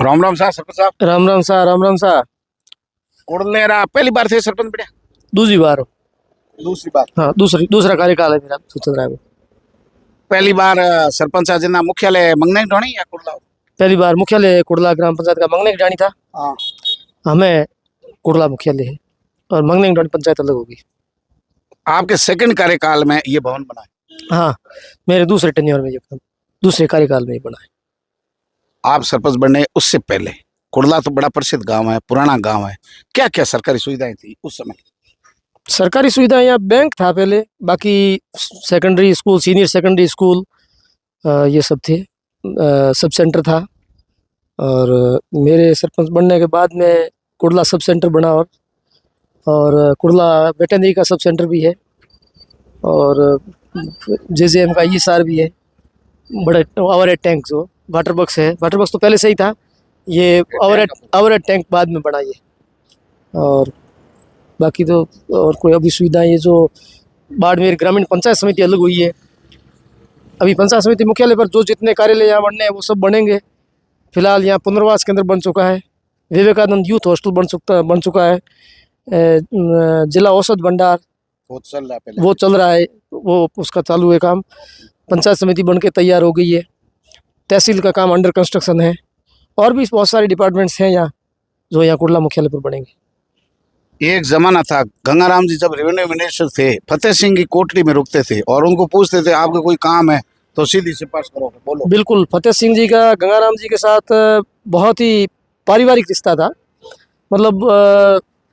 राम राम साहब सरपंच साहब। राम राम सा, राम राम सा। कोडलेरा पहली बार थे सरपंच बढ़िया। दूसरी बार हो। दूसरी बार। हाँ, दूसरा कार्यकाल है मेरा चल रहा है। पहली बार सरपंच जना मुख्यालय मंगने ढोणी या कुड़ला? पहली बार मुख्यालय कुड़ला ग्राम पंचायत का मंगने की डाणी था। हाँ। हमें कुड़ला मुख्यालय है और मंगने की डाणी पंचायत अलग होगी। आपके सेकंड कार्यकाल में ये भवन बना है? हाँ, मेरे दूसरे टेन्योर में एकदम दूसरे कार्यकाल में ही बना है। आप सरपंच बनने उससे पहले कुड़ला तो बड़ा प्रसिद्ध गांव है, पुराना गांव है, क्या क्या सरकारी सुविधाएं थी उस समय? सरकारी सुविधाएं यहाँ बैंक था पहले, बाकी secondary school, senior secondary school ये सब थे। सब सेंटर था और मेरे सरपंच बनने के बाद में कुड़ला सब सेंटर बना और कुड़ला वेटनरी का सब सेंटर भी है और जेजेएम का ईएसआर भी है। बड़े ओवरहेड टैंक जो वाटर बॉक्स है, वाटर बॉक्स तो पहले से ही था, ये ओवरहेड टैंक बाद में बना ये। और बाकी तो और कोई अभी सुविधाएं, ये जो बाड़मेर ग्रामीण पंचायत समिति अलग हुई है, अभी पंचायत समिति मुख्यालय पर जो जितने कार्यालय यहाँ बनने हैं वो सब बनेंगे। फिलहाल यहाँ पुनर्वास केंद्र बन चुका है, विवेकानंद यूथ हॉस्टल बन चुका है, जिला औषध भंडार वो चल रहा है पहले? वो चल रहा है, वो उसका चालू है काम। पंचायत समिति बन के तैयार हो गई है, तहसील का काम अंडर कंस्ट्रक्शन है और भी बहुत सारे डिपार्टमेंट्स हैं यहाँ जो यहाँ कुड़ला मुख्यालय पर बनेंगे। एक जमाना था गंगाराम जी जब रेवेन्यू मिनिस्टर थे, फतेह सिंह की कोठरी में रुकते थे और उनको पूछते थे आपका कोई काम है तो सीधी सिफारिश करोगे, बोलो। बिल्कुल, फतेह सिंह जी का गंगाराम जी के साथ बहुत ही पारिवारिक रिश्ता था। मतलब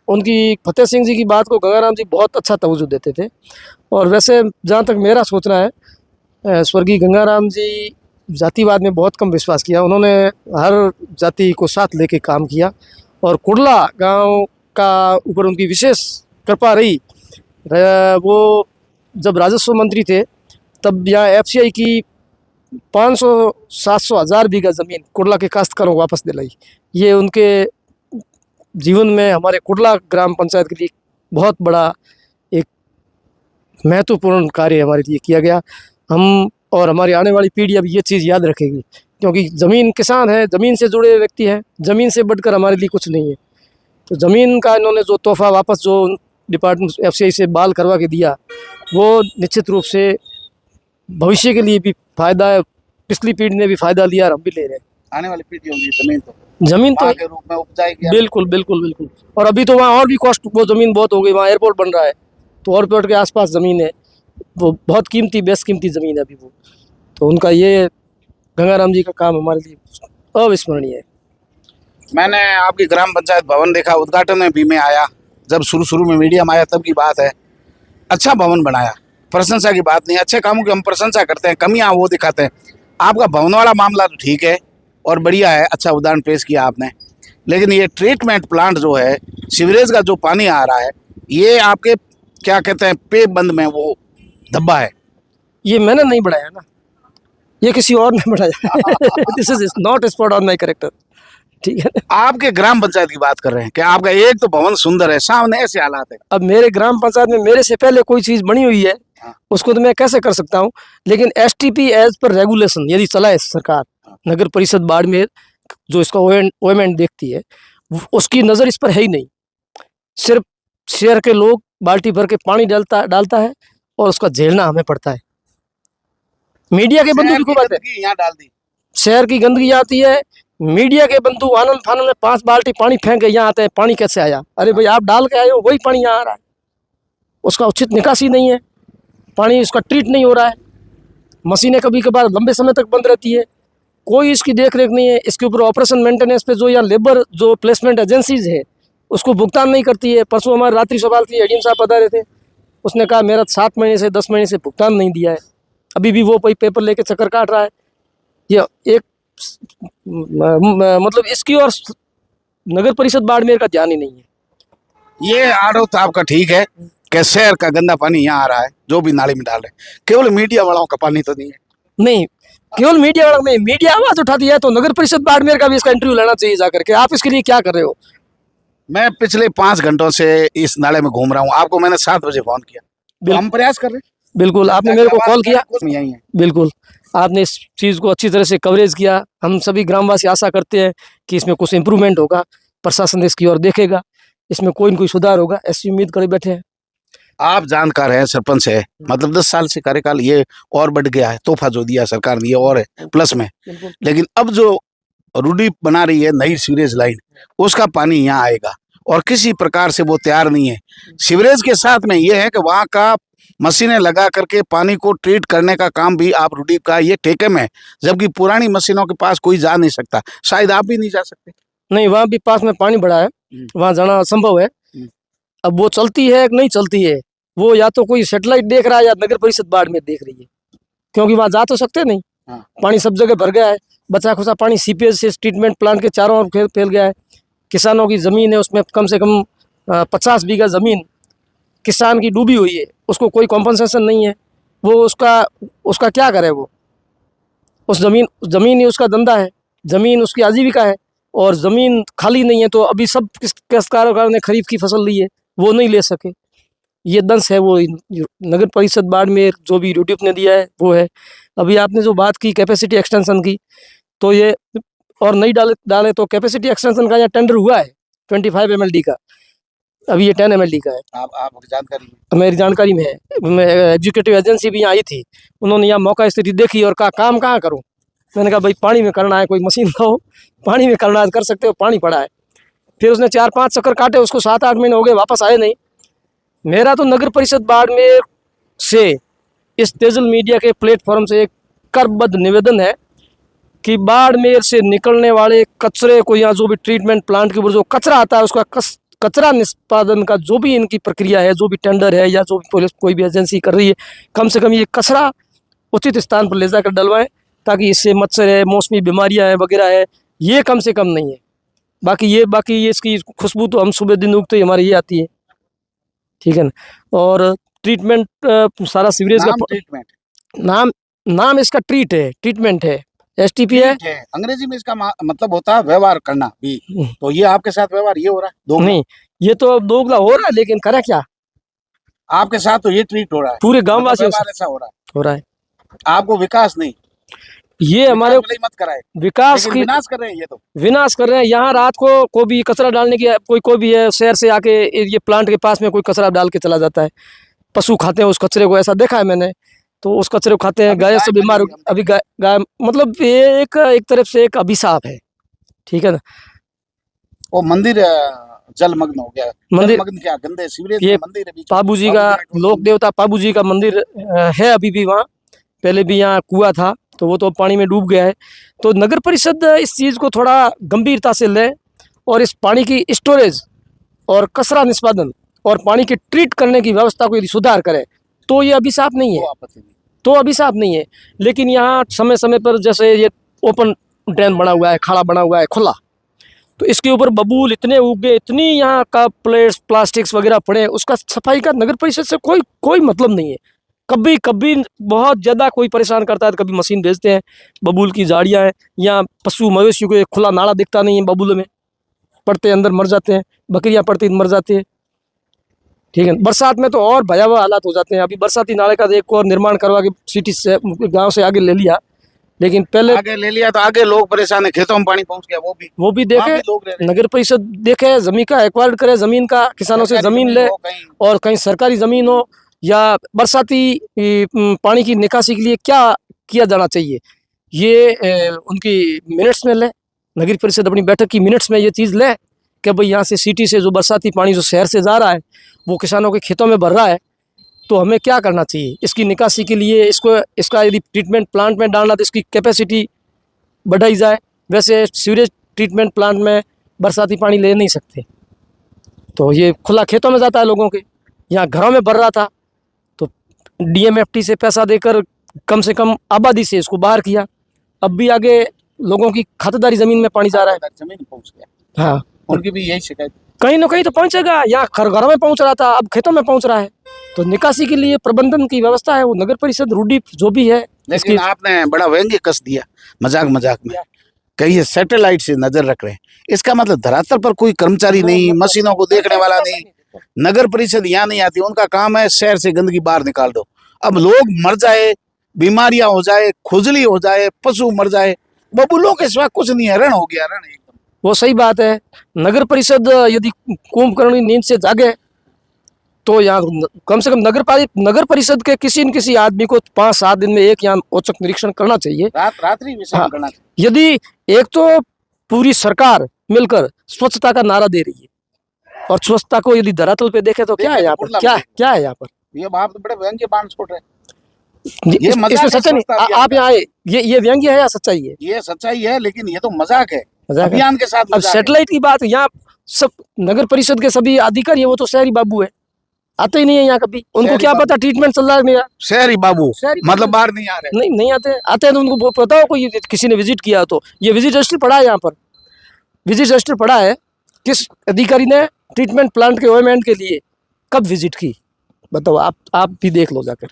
उनकी फतेह सिंह जी की बात को गंगाराम जी बहुत अच्छा तवज्जो देते थे। और वैसे जहाँ तक मेरा सोचना है, स्वर्गीय गंगाराम जी जातिवाद में बहुत कम विश्वास किया। उन्होंने हर जाति को साथ लेके काम किया और कुड़ला गांव का ऊपर उनकी विशेष कृपा रही। वो जब राजस्व मंत्री थे तब यहाँ एफसीआई की 500, 700, 1000 बीघा ज़मीन कुड़ला के काश्तकारों को वापस दिलाई। ये उनके जीवन में हमारे कुड़ला ग्राम पंचायत के लिए बहुत बड़ा एक महत्वपूर्ण कार्य हमारे लिए किया गया। हम और हमारी आने वाली पीढ़ी अब ये चीज़ याद रखेगी, क्योंकि ज़मीन किसान है, ज़मीन से जुड़े व्यक्ति हैं, ज़मीन से बढ़कर हमारे लिए कुछ नहीं है। तो ज़मीन का इन्होंने जो तोहफा वापस जो डिपार्टमेंट एफसीआई से बाल करवा के दिया, वो निश्चित रूप से भविष्य के लिए भी फायदा है। पिछली पीढ़ी ने भी फायदा लिया और हम भी ले रहे हैं। आने वाली पीढ़ी होगी जमीन तो के रूप में उपजाएगी। बिल्कुल बिल्कुल बिल्कुल। और अभी तो वहाँ और भी कॉस्ट, वो ज़मीन बहुत हो गई, वहाँ एयरपोर्ट बन रहा है तो एयरपोर्ट के आसपास ज़मीन है, वो बहुत कीमती, बेस्ट कीमती ज़मीन है अभी वो। तो उनका ये गंगाराम जी का काम हमारे लिए अविस्मरणीय है। मैंने आपकी ग्राम पंचायत भवन देखा, उद्घाटन में भी मैं आया, जब शुरू में मीडिया में आया तब की बात है। अच्छा भवन बनाया, प्रशंसा की बात नहीं, अच्छे कामों की हम प्रशंसा करते हैं, कमियां वो दिखाते हैं। आपका भवन वाला मामला तो ठीक है और बढ़िया है, अच्छा उदाहरण पेश किया आपने, लेकिन ये ट्रीटमेंट प्लांट जो है, सीवरेज का जो पानी आ रहा है, ये आपके क्या कहते हैं पे बंद में वो धब्बा है। ये मैंने नहीं बढ़ाया ना, ये किसी और ने बढ़ाया। This is not spot on my character, ठीक है। आपके ग्राम पंचायत की बात कर रहे हैं कि आपका एक तो भवन सुंदर है, सामने ऐसे हालात है। अब मेरे ग्राम पंचायत में मेरे से पहले कोई चीज़ बनी हुई है, उसको तो मैं कैसे कर सकता हूँ, लेकिन एसटीपी एज पर रेगुलेशन यदि चलाए सरकार, नगर परिषद बाड़मेर जो इसका ओएमएंड देखती है, उसकी नज़र इस पर है ही नहीं। सिर्फ शहर के लोग बाल्टी भर के पानी डालता है और उसका झेलना हमें पड़ता है। मीडिया के बंधु भी खूब आते हैं, यहाँ डाल दी शहर की गंदगी आती है, मीडिया के बंधु आनंद फानंद में 5 बाल्टी पानी फेंक के यहाँ आते हैं, पानी कैसे आया? अरे भाई, आप डाल के आए हो, वही पानी यहाँ आ रहा है, उसका उचित निकासी नहीं है, पानी उसका ट्रीट नहीं हो रहा है, मशीनें कभी कभार लंबे समय तक बंद रहती है, कोई इसकी देख रेख नहीं है। इसके ऊपर ऑपरेशन मेंटेनेंस पे जो यहाँ लेबर जो प्लेसमेंट एजेंसीज है उसको भुगतान नहीं करती है। परसों हमारे रात्रि सवाल थी, एडीएम साहब बता रहे थे, उसने कहा मेरा 7 महीने से 10 महीने से भुगतान नहीं दिया है, अभी भी वो पेपर लेके चक्कर काट रहा है। ये एक मतलब इसकी और नगर परिषद बाड़मेर का ध्यान ही नहीं है। ये आरोप तो आपका ठीक है कि शहर का गंदा पानी यहाँ आ रहा है, जो भी नाली में डाल रहे हैं, केवल मीडिया वालों का पानी तो नहीं है। नहीं, केवल मीडिया वाला नहीं, मीडिया आवाज उठाती है तो नगर परिषद बाड़मेर का भी इसका इंटरव्यू लेना चाहिए जाकर के। आप इसके लिए क्या कर रहे हो? मैं पिछले 5 घंटों से इस नाले में घूम रहा हूँ, आपको मैंने 7 बजे फोन किया, तो हम प्रयास कर रहे हैं। बिल्कुल, आपने मेरे को कॉल किया, यही है। बिल्कुल आपने इस चीज़ को अच्छी तरह से कवरेज किया। हम सभी ग्रामवासी आशा करते हैं कि इसमें कुछ इम्प्रूवमेंट होगा, प्रशासन इसकी ओर देखेगा, इसमें कोई न कोई सुधार होगा, ऐसी उम्मीद करे बैठे हैं। आप जानकार हैं, सरपंच है, मतलब 10 साल से कार्यकाल ये और बढ़ गया है, तोहफा जो दिया सरकार ने ये और है प्लस में। लेकिन अब जो रूडी बना रही है नई सीवरेज लाइन, उसका पानी यहाँ आएगा और किसी प्रकार से वो तैयार नहीं है। सीवरेज के साथ में ये है कि वहाँ का मशीनें लगा करके पानी को ट्रीट करने का काम भी आप रूडी का ये ठेके में है, जबकि पुरानी मशीनों के पास कोई जा नहीं सकता, शायद आप भी नहीं जा सकते। नहीं, वहाँ भी पास में पानी बढ़ा है, वहाँ जाना असंभव है। अब वो चलती है कि नहीं चलती है, वो या तो कोई सैटेलाइट देख रहा है या नगर परिषद बाड़मेर देख रही है, क्योंकि वहाँ जा तो सकते नहीं। हाँ। पानी सब जगह भर गया है, बचा खुचा पानी सीपेज से ट्रीटमेंट प्लांट के चारों ओर फैल गया है। किसानों की ज़मीन है, उसमें कम से कम 50 बीघा ज़मीन किसान की डूबी हुई है, उसको कोई कॉम्पनसेशन नहीं है। वो उसका क्या करे, वो उस ज़मीन ही उसका धंधा है, ज़मीन उसकी आजीविका है, और ज़मीन खाली नहीं है। तो अभी सब कारोबार ने खरीफ की फसल ली है, वो नहीं ले सके। ये दंश है वो नगर परिषद बाड़मेर जो भी यूट्यूब ने दिया है वो है। अभी आपने जो बात की कैपेसिटी एक्सटेंशन की, तो ये और नहीं डाले तो कैपेसिटी एक्सटेंशन का यहाँ टेंडर हुआ है 25 MLD का, अभी ये 10 MLD का है। आपकी जानकारी में? मेरी जानकारी में है। एग्जीक्यूटिव एजेंसी भी यहाँ आई थी, उन्होंने यहाँ मौका स्थिति देखी और कहा काम कहाँ करूँ। मैंने कहा भाई पानी में करना है, कोई मशीन लाओ, पानी में करना है कर सकते हो, पानी पड़ा है। फिर उसने 4-5 चक्कर काटे, उसको 7-8 महीने हो गए, वापस आए नहीं। मेरा तो नगर परिषद बाड़मेर से इस तेजल मीडिया के प्लेटफॉर्म से एक करबद्ध निवेदन है कि बाड़मेर से निकलने वाले कचरे को, यहाँ जो भी ट्रीटमेंट प्लांट के ऊपर जो कचरा आता है, उसका कचरा निष्पादन का जो भी इनकी प्रक्रिया है, जो भी टेंडर है या जो भी पुलिस कोई भी एजेंसी कर रही है, कम से कम ये कचरा उचित स्थान पर ले जाकर डलवाएं, ताकि इससे मच्छर है, मौसमी बीमारियां है वगैरह है, ये कम से कम नहीं है। बाकी ये इसकी खुशबू तो हम सुबह दिन उगते ही हमारी ये आती है, ठीक है ना। और ट्रीटमेंट सारा सीवरेज का ट्रीटमेंट नाम इसका ट्रीटमेंट है, STP है। अंग्रेजी में इसका मतलब होता है व्यवहार करना भी। तो ये आपके साथ व्यवहार ये हो रहा है? दोगला? नहीं, ये तो दोगला हो रहा है, लेकिन करा क्या, आपके साथ तो ये ट्रीट हो रहा है, पूरे गांव वासियों मतलब से ऐसा हो रहा हो रहा है। आपको विकास नहीं, ये हमारे मत कराए, विकास की विनाश कर रहे हैं, ये तो विनाश कर रहे हैं। यहाँ रात को भी कचरा डालने की कोई भी है, शहर से आके ये प्लांट के पास में कोई कचरा डाल के चला जाता है, पशु खाते हैं उस कचरे को, ऐसा देखा है मैंने। तो उस कचरे को खाते हैं, गाय से बीमार हो, अभी गाय मतलब ये एक तरफ से एक अभिशाप है, ठीक है ना। वो मंदिर जलमग्न हो गया। मंदिर जलमग्न क्या, गंदे सीवरेज ये में मंदिर है, पाबू जी का, लोक देवता पाबू जी का मंदिर है अभी भी वहाँ। पहले भी यहाँ कुआं था, तो वो तो पानी में डूब गया है। तो नगर परिषद इस चीज़ को थोड़ा गंभीरता से ले, और इस पानी की स्टोरेज और कचरा निष्पादन और पानी के ट्रीट करने की व्यवस्था को यदि सुधार करे, तो ये अभिशाप नहीं है, तो अभिशाप नहीं है। लेकिन यहाँ समय समय पर जैसे ये ओपन ड्रेन बना हुआ है, खाड़ा बना हुआ है खुला, तो इसके ऊपर बबूल इतने उग गए, इतनी यहाँ का प्लेट्स प्लास्टिक्स वगैरह पड़े, उसका सफाई का नगर परिषद से कोई मतलब नहीं है। कभी कभी बहुत ज़्यादा कोई परेशान करता है तो कभी मशीन भेजते हैं, बबूल की झाड़ियाँ हैं, यहाँ पशु मवेशियों को खुला नाला दिखता नहीं है, बबूल में पड़ते अंदर मर जाते हैं, बकरियाँ पड़ती मर जाती है, ठीक है। बरसात में तो और भयावह हालात हो जाते हैं। अभी बरसाती नाले का एक और निर्माण करवा के सिटी से गाँव से आगे ले लिया, लेकिन पहले आगे ले लिया तो आगे लोग परेशान है, खेतों में पानी पहुंच गया, वो भी देखे, नगर परिषद देखे, जमीन का एक्वायर्ड करे, जमीन का किसानों से जमीन ले, और कहीं सरकारी जमीन हो या बरसाती पानी की निकासी के लिए क्या किया जाना चाहिए, ये उनकी मिनट्स में ले, नगर परिषद अपनी बैठक की मिनट्स में ये चीज़ ले कि भाई यहाँ से सिटी से जो बरसाती पानी जो शहर से जा रहा है वो किसानों के खेतों में भर रहा है, तो हमें क्या करना चाहिए इसकी निकासी के लिए। इसका यदि ट्रीटमेंट प्लांट में डालना तो इसकी कैपेसिटी बढ़ाई जाए। वैसे सीवरेज ट्रीटमेंट प्लांट में बरसाती पानी ले नहीं सकते, तो ये खुला खेतों में जाता है लोगों के, यहाँ घरों में भर रहा था, तो DMFT से पैसा देकर कम से कम आबादी से इसको बाहर किया। अब भी आगे लोगों की खातेदारी ज़मीन में पानी जा रहा है, जमीन पहुंच गया। हाँ, उनकी भी यही शिकायत, कहीं ना कहीं तो पहुंचेगा। यहाँ घरों में पहुंच रहा था, अब खेतों में पहुंच रहा है, तो निकासी के लिए प्रबंधन की व्यवस्था है वो नगर परिषद रूडी जो भी है। लेकिन आपने बड़ा व्यंग्य कस दिया मजाक में, कहीं सैटेलाइट से नजर रख रहे हैं, इसका मतलब धरातल पर कोई कर्मचारी नहीं, मशीनों को देखने वाला नहीं, नगर परिषद यहाँ नहीं आती, उनका काम है शहर से गंदगी बाहर निकाल दो। अब लोग मर जाए, बीमारियां हो जाए, खुजली हो जाए, पशु मर जाए, बबूलों के सिवा कुछ नहीं है। रण हो गया, रण एकदम। वो सही बात है। नगर परिषद यदि कुंभकर्ण की नींद से जागे तो यहाँ कम से कम नगर परिषद के किसी न किसी आदमी को 5-7 दिन में एक यहाँ औचक निरीक्षण करना चाहिए। रात्रि विषय हाँ, करना चाहिए। यदि एक तो पूरी सरकार मिलकर स्वच्छता का नारा दे रही है और स्वच्छता को यदि धरातल पे देखे तो क्या है यहाँ पर, क्या है यहाँ पर? ये बाप तो बड़े व्यंग्य बाण छोड़ रहे हैं। ये मजाक इसमें है सच्चाई नहीं, स्वच्छता आप यहाँ आए, ये व्यंग्य है या सच्चाई है? ये सच्चाई है, लेकिन ये तो मजाक है, मजाक है। अभियान के साथ अब मजाक है। सैटेलाइट की बात, यहाँ सब नगर परिषद के सभी अधिकारी है, वो तो शहरी बाबू है, आते ही नहीं है यहाँ कभी। उनको क्या पता ट्रीटमेंट चल रहा है मेरा? शहरी बाबू मतलब बाहर नहीं आ रहे? नहीं आते हैं तो उनको पता हो कोई किसी ने विजिट किया तो। ये विजिट रजिस्टर पड़ा है यहाँ पर, विजिट रजिस्टर पड़ा है, किस अधिकारी ने ट्रीटमेंट प्लांट के ओएमएंड के लिए कब विजिट की, बताओ। आप भी देख लो जाकर।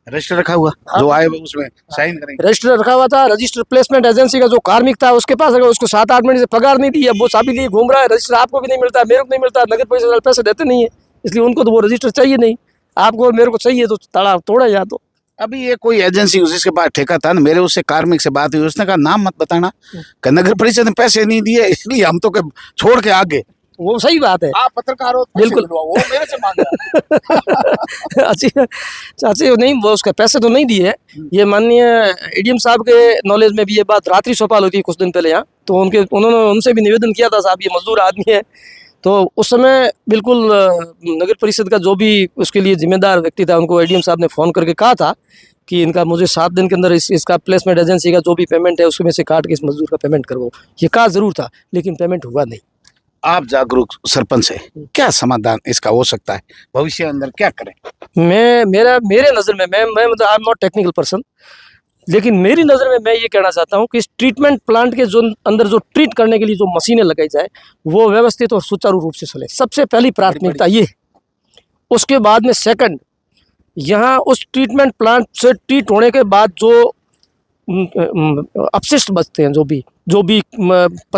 रजिस्टर रखा हुआ, जो आए वो उसमें साइन करेंगे। रजिस्टर रखा हुआ था, रजिस्टर प्लेसमेंट एजेंसी का जो कार्मिक था उसके पास, अगर उसको 7-8 महीने से पगार नहीं दी, अब वो चाबी लिए घूम रहा है। रजिस्टर आपको भी नहीं मिलता, मेरे को नहीं मिलता, नगर परिषद वाले पैसे देते नहीं है, इसलिए उनको तो वो रजिस्टर चाहिए नहीं। आपको और मेरे को चाहिए तो ताला तोड़ा या तो। अभी ये कोई एजेंसी जिसके पास ठेका था ना, मेरे उससे कार्मिक से बात हुई, उसने कहा नाम मत बताना, कि नगर परिषद ने पैसे नहीं दिए इसलिए हम तो छोड़ के आगे। वो सही बात है, आप पत्रकार हो, बिल्कुल। वो मेरे से मांग रहा है। अच्छी चाची नहीं, वो उसके पैसे तो नहीं दिए। ये माननीय एडीएम साहब के नॉलेज में भी ये बात रात्रि चौपाल हुई थी कुछ दिन पहले यहाँ, तो उन्होंने उनसे भी निवेदन किया था, साहब ये मजदूर आदमी है। तो उस समय बिल्कुल नगर परिषद का जो भी उसके लिए जिम्मेदार व्यक्ति था, उनको एडीएम साहब ने फ़ोन करके कहा था कि इनका मुझे 7 दिन के अंदर इसका प्लेसमेंट एजेंसी का जो भी पेमेंट है उसमें से काट के इस मजदूर का पेमेंट करवाओ। ये कहा ज़रूर था, लेकिन पेमेंट हुआ नहीं। आप जागरूक सरपंच है, क्या समाधान इसका हो सकता है? भविष्य अंदर क्या करें? मेरे नज़र में, मैं मतलब आई एम नॉट टेक्निकल पर्सन, लेकिन मेरी नज़र में मैं ये कहना चाहता हूँ कि इस ट्रीटमेंट प्लांट के जो अंदर जो ट्रीट करने के लिए जो मशीनें लगाई जाए वो व्यवस्थित और सुचारू रूप से चले। सबसे पहली प्राथमिकता ये। उसके बाद में सेकंड, यहाँ उस ट्रीटमेंट प्लांट से ट्रीट होने के बाद जो अपशिष्ट बचते हैं, जो भी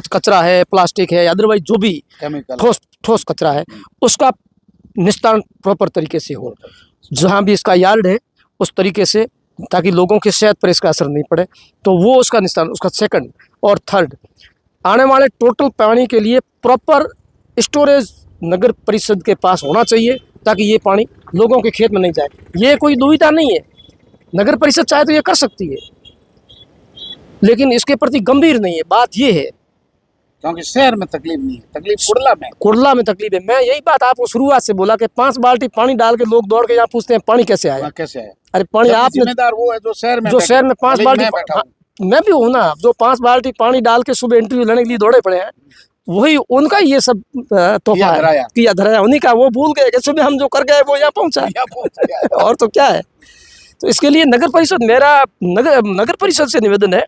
कचरा है, प्लास्टिक है, अदरवाइज जो भी ठोस कचरा है, उसका निस्तारण प्रॉपर तरीके से हो। जहाँ भी इसका यार्ड है उस तरीके से, ताकि लोगों की सेहत पर इसका असर नहीं पड़े, तो वो उसका निस्तारण, उसका सेकंड। और थर्ड, आने वाले टोटल पानी के लिए प्रॉपर स्टोरेज नगर परिषद के पास होना चाहिए, ताकि ये पानी लोगों के खेत में नहीं जाए। ये कोई दुविधा नहीं है, नगर परिषद चाहे तो ये कर सकती है, लेकिन इसके प्रति गंभीर नहीं है। बात ये है क्योंकि शहर में तकलीफ नहीं है, तकलीफ कुड़ला में तकलीफ है। मैं यही बात आपको शुरुआत से बोला कि 5 बाल्टी पानी डाल के लोग दौड़ के यहाँ पूछते हैं पानी कैसे आया, कैसे आया। अरे पानी आपने, जिम्मेदार वो है जो शहर में 5 बाल्टी, मैं भी हूँ ना, जो 5 बाल्टी पानी डाल के सुबह इंटरव्यू लेने के लिए दौड़े पड़े हैं, वही उनका ये सब तोहफा है, किया धराया उन्हीं का। वो भूल गए कि सुबह हम जो कर गए वो यहाँ पहुँचा और तो क्या है। तो इसके लिए नगर परिषद, मेरा नगर परिषद से निवेदन है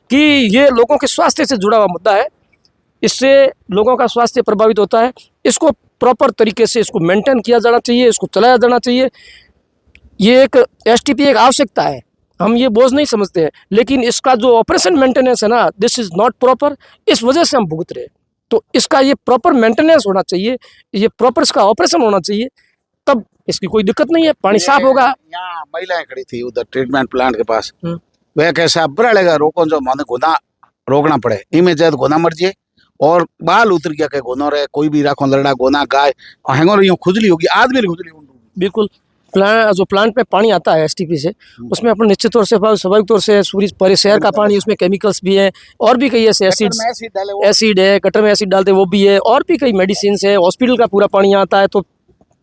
कि ये लोगों के स्वास्थ्य से जुड़ा हुआ मुद्दा है, इससे लोगों का स्वास्थ्य प्रभावित होता है। इसको प्रॉपर तरीके से इसको मेंटेन किया जाना चाहिए, इसको चलाया जाना चाहिए। ये एक एसटीपी एक आवश्यकता है, हम ये बोझ नहीं समझते हैं, लेकिन इसका जो ऑपरेशन मेंटेनेंस है ना, दिस इज़ नॉट प्रॉपर, इस वजह से हम भुगत रहे हैं। तो इसका ये प्रॉपर मेंटेनेंस होना चाहिए, ये प्रॉपर इसका ऑपरेशन होना चाहिए, तब इसकी कोई दिक्कत नहीं है, पानी साफ होगा। यहाँ महिलाएं खड़ी थी उधर ट्रीटमेंट प्लांट के पास, वह कैसा बुरा लगा, रोको जो माने गुना रोकना पड़े, इमें जब गुना मर जाए और बाल उतर गया के गोनो रहे, कोई भी राखो लड़ा गोना गाय हैंगो यूँ खुजली होगी, आदमी खुजली होगी। बिल्कुल। प्लांट में पानी आता है एसटीपी से, उसमें अपन निश्चित तौर से स्वाभाविक तौर से पूरे शहर का पानी, उसमें केमिकल्स भी है और भी कई ऐसे एसिड है, गटर में एसिड डालते वो भी है, और भी कई मेडिसिन है, हॉस्पिटल का पूरा पानी आता है। तो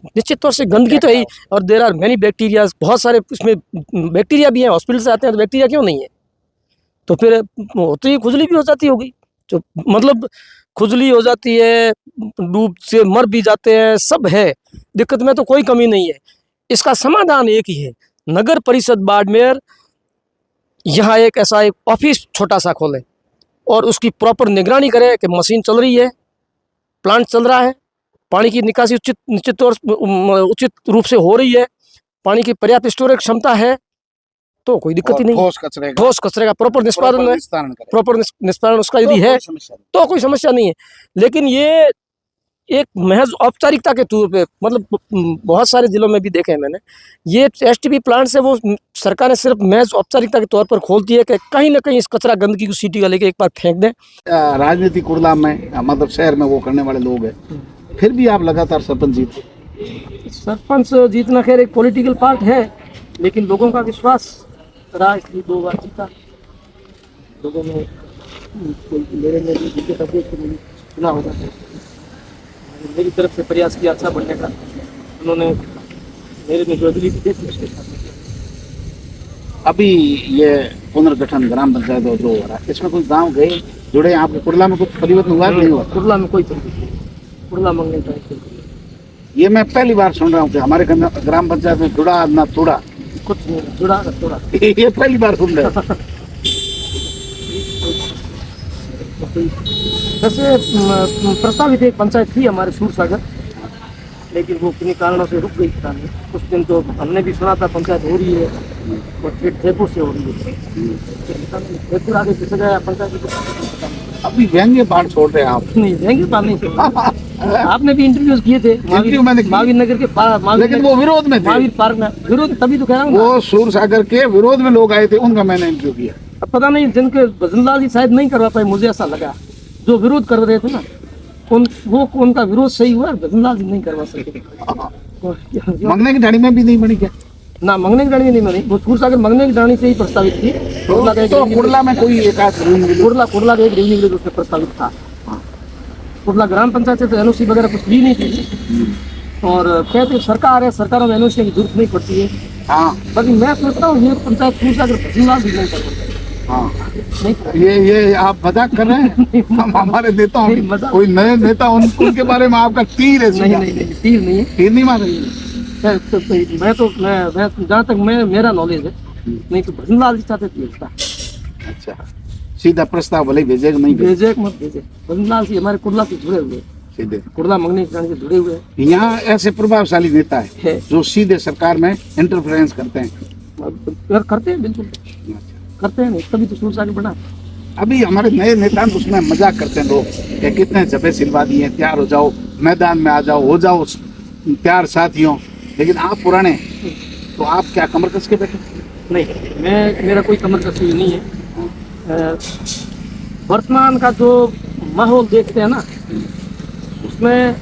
निश्चित तौर से गंदगी तो है, और देर आर मैनी बैक्टीरिया, बहुत सारे इसमें बैक्टीरिया भी हैं, हॉस्पिटल से आते हैं तो बैक्टीरिया क्यों नहीं है? तो फिर तो ये खुजली भी हो जाती होगी, जो मतलब खुजली हो जाती है, डूब से मर भी जाते हैं, सब है, दिक्कत में तो कोई कमी नहीं है। इसका समाधान एक ही है, नगर परिषद बाड़मेर यहाँ एक ऐसा एक ऑफिस छोटा सा खोले और उसकी प्रॉपर निगरानी करे कि मशीन चल रही है, प्लांट चल रहा है, पानी की निकासी उचित रूप से हो रही है, पानी की पर्याप्त स्टोरेज क्षमता है, तो कोई दिक्कत ही नहीं। ठोस कचरे का प्रॉपर निस्तारण उसका यदि है तो कोई समस्या नहीं है। लेकिन ये एक महज औपचारिकता के तौर पे, मतलब बहुत सारे जिलों में भी देखे हैं मैंने, ये एसटीपी प्लांट से वो सरकार ने सिर्फ महज औपचारिकता के तौर पर खोलती है कि कहीं ना कहीं इस कचरा गंदगी को सीटी का लेके एक बार फेंक दें। राजनीति कुर्ला में मतलब शहर में वो करने वाले लोग हैं, फिर भी आप लगातार सरपंच जीते। सरपंच जीतना खैर एक पॉलिटिकल पार्ट है, लेकिन लोगों का विश्वास रहा, इसलिए 2 बार जीता। लोगों ने मेरे में भी जीते तब चुना होगा, मेरी तरफ से प्रयास किया अच्छा बनने का, उन्होंने मेरे में जो एबिलिटी देखी उसके साथ। अभी ये पुनर्गठन ग्राम पंचायत जो हो रहा है, इसमें कुछ गांव गए जुड़े हैं आपके कुर्ला में, कुछ परिवर्तन हुआ कि नहीं हुआ? कुर्ला में कोई परिवर्तन नहीं, कुर्ला मंगने का ये मैं पहली बार सुन रहा हूँ कि हमारे ग्राम पंचायत में जुड़ा ना तोड़ा, कुछ नहीं, जुड़ा ना तोड़ा। ये पहली बार सुन रहे हैं। वैसे प्रस्तावित एक पंचायत थी हमारे सूरसागर, लेकिन वो किन्हीं कारणों से रुक गई था। कुछ दिन तो हमने भी सुना था पंचायत हो रही है, और फिर जयपुर से हो रही है, जयपुर आगे पिछड़ गया पंचायत। अभी व्यंग्य पाठ छोड़ रहे हैं आप? नहीं, व्यंग्य पाठ नहीं। आपने भी इंटरव्यूज किए थे महावीर नगर के पास, लेकिन वो विरोध में थे। महावीर पार्क में विरोध, तभी तो कह रहा हूँ वो सूरसागर के विरोध में लोग आए थे, उनका मैंने इंटरव्यू किया। अब पता नहीं, जिनके भजनलाल जी शायद नहीं करवा पाए, मुझे ऐसा लगा। जो विरोध कर रहे थे ना, उनका विरोध सही हुआ, भजनलाल जी नहीं करवा सके। मंगने की ढाणी में भी नहीं बनी क्या? ना, मंगने की डाणी नहीं बनी, वो सूरसागर मंगने की डाणी से ही प्रस्तावित थी। कुर्ला में कोई एक आध कुर्ला का एक रेवन्यू विलेज उसमें प्रस्तावित था। कुर्ला ग्राम पंचायत से तो एनओसी वगैरह कुछ ली नहीं थी, और कहते सरकार है, सरकारों में एनओसी की जरूरत नहीं पड़ती है। हाँ, बाकी मैं सोचता हूँ ये पंचायत सूरसागर भजनलाल जी नहीं कर, हाँ, नहीं ये आप मजाक कर रहे हैं? हम हमारे नेताओं की, कोई नए नेता उनके बारे में आपका तीर है? नहीं, तीर नहीं है, तीर नहीं मार रही। मैं जहाँ तक मेरा नॉलेज है, नहीं तो भजनलाल जी चाहते थे उसका। अच्छा, सीधा प्रस्ताव भले भेजे नहीं भेजे मत भेजे, भजनलाल जी हमारे कुर्ला से जुड़े हुए, सीधे कुर्ला मंगनी से जुड़े हुए हैं। यहाँ ऐसे प्रभावशाली नेता है जो सीधे सरकार में इंटरफेरेंस करते हैं? करते हैं, बिल्कुल करते हैं, नहीं तभी तो सूरसागर बना। अभी हमारे नए नेता उसमें मजाक करते हैं लोग कि कितने जबे सिलवा दिए, तैयार हो जाओ, मैदान में आ जाओ, हो जाओ तैयार साथियों। लेकिन आप पुराने, तो आप क्या कमर कस के बैठे? नहीं, मेरा कोई कमर कसी नहीं है। वर्तमान का जो माहौल देखते हैं ना, उसमें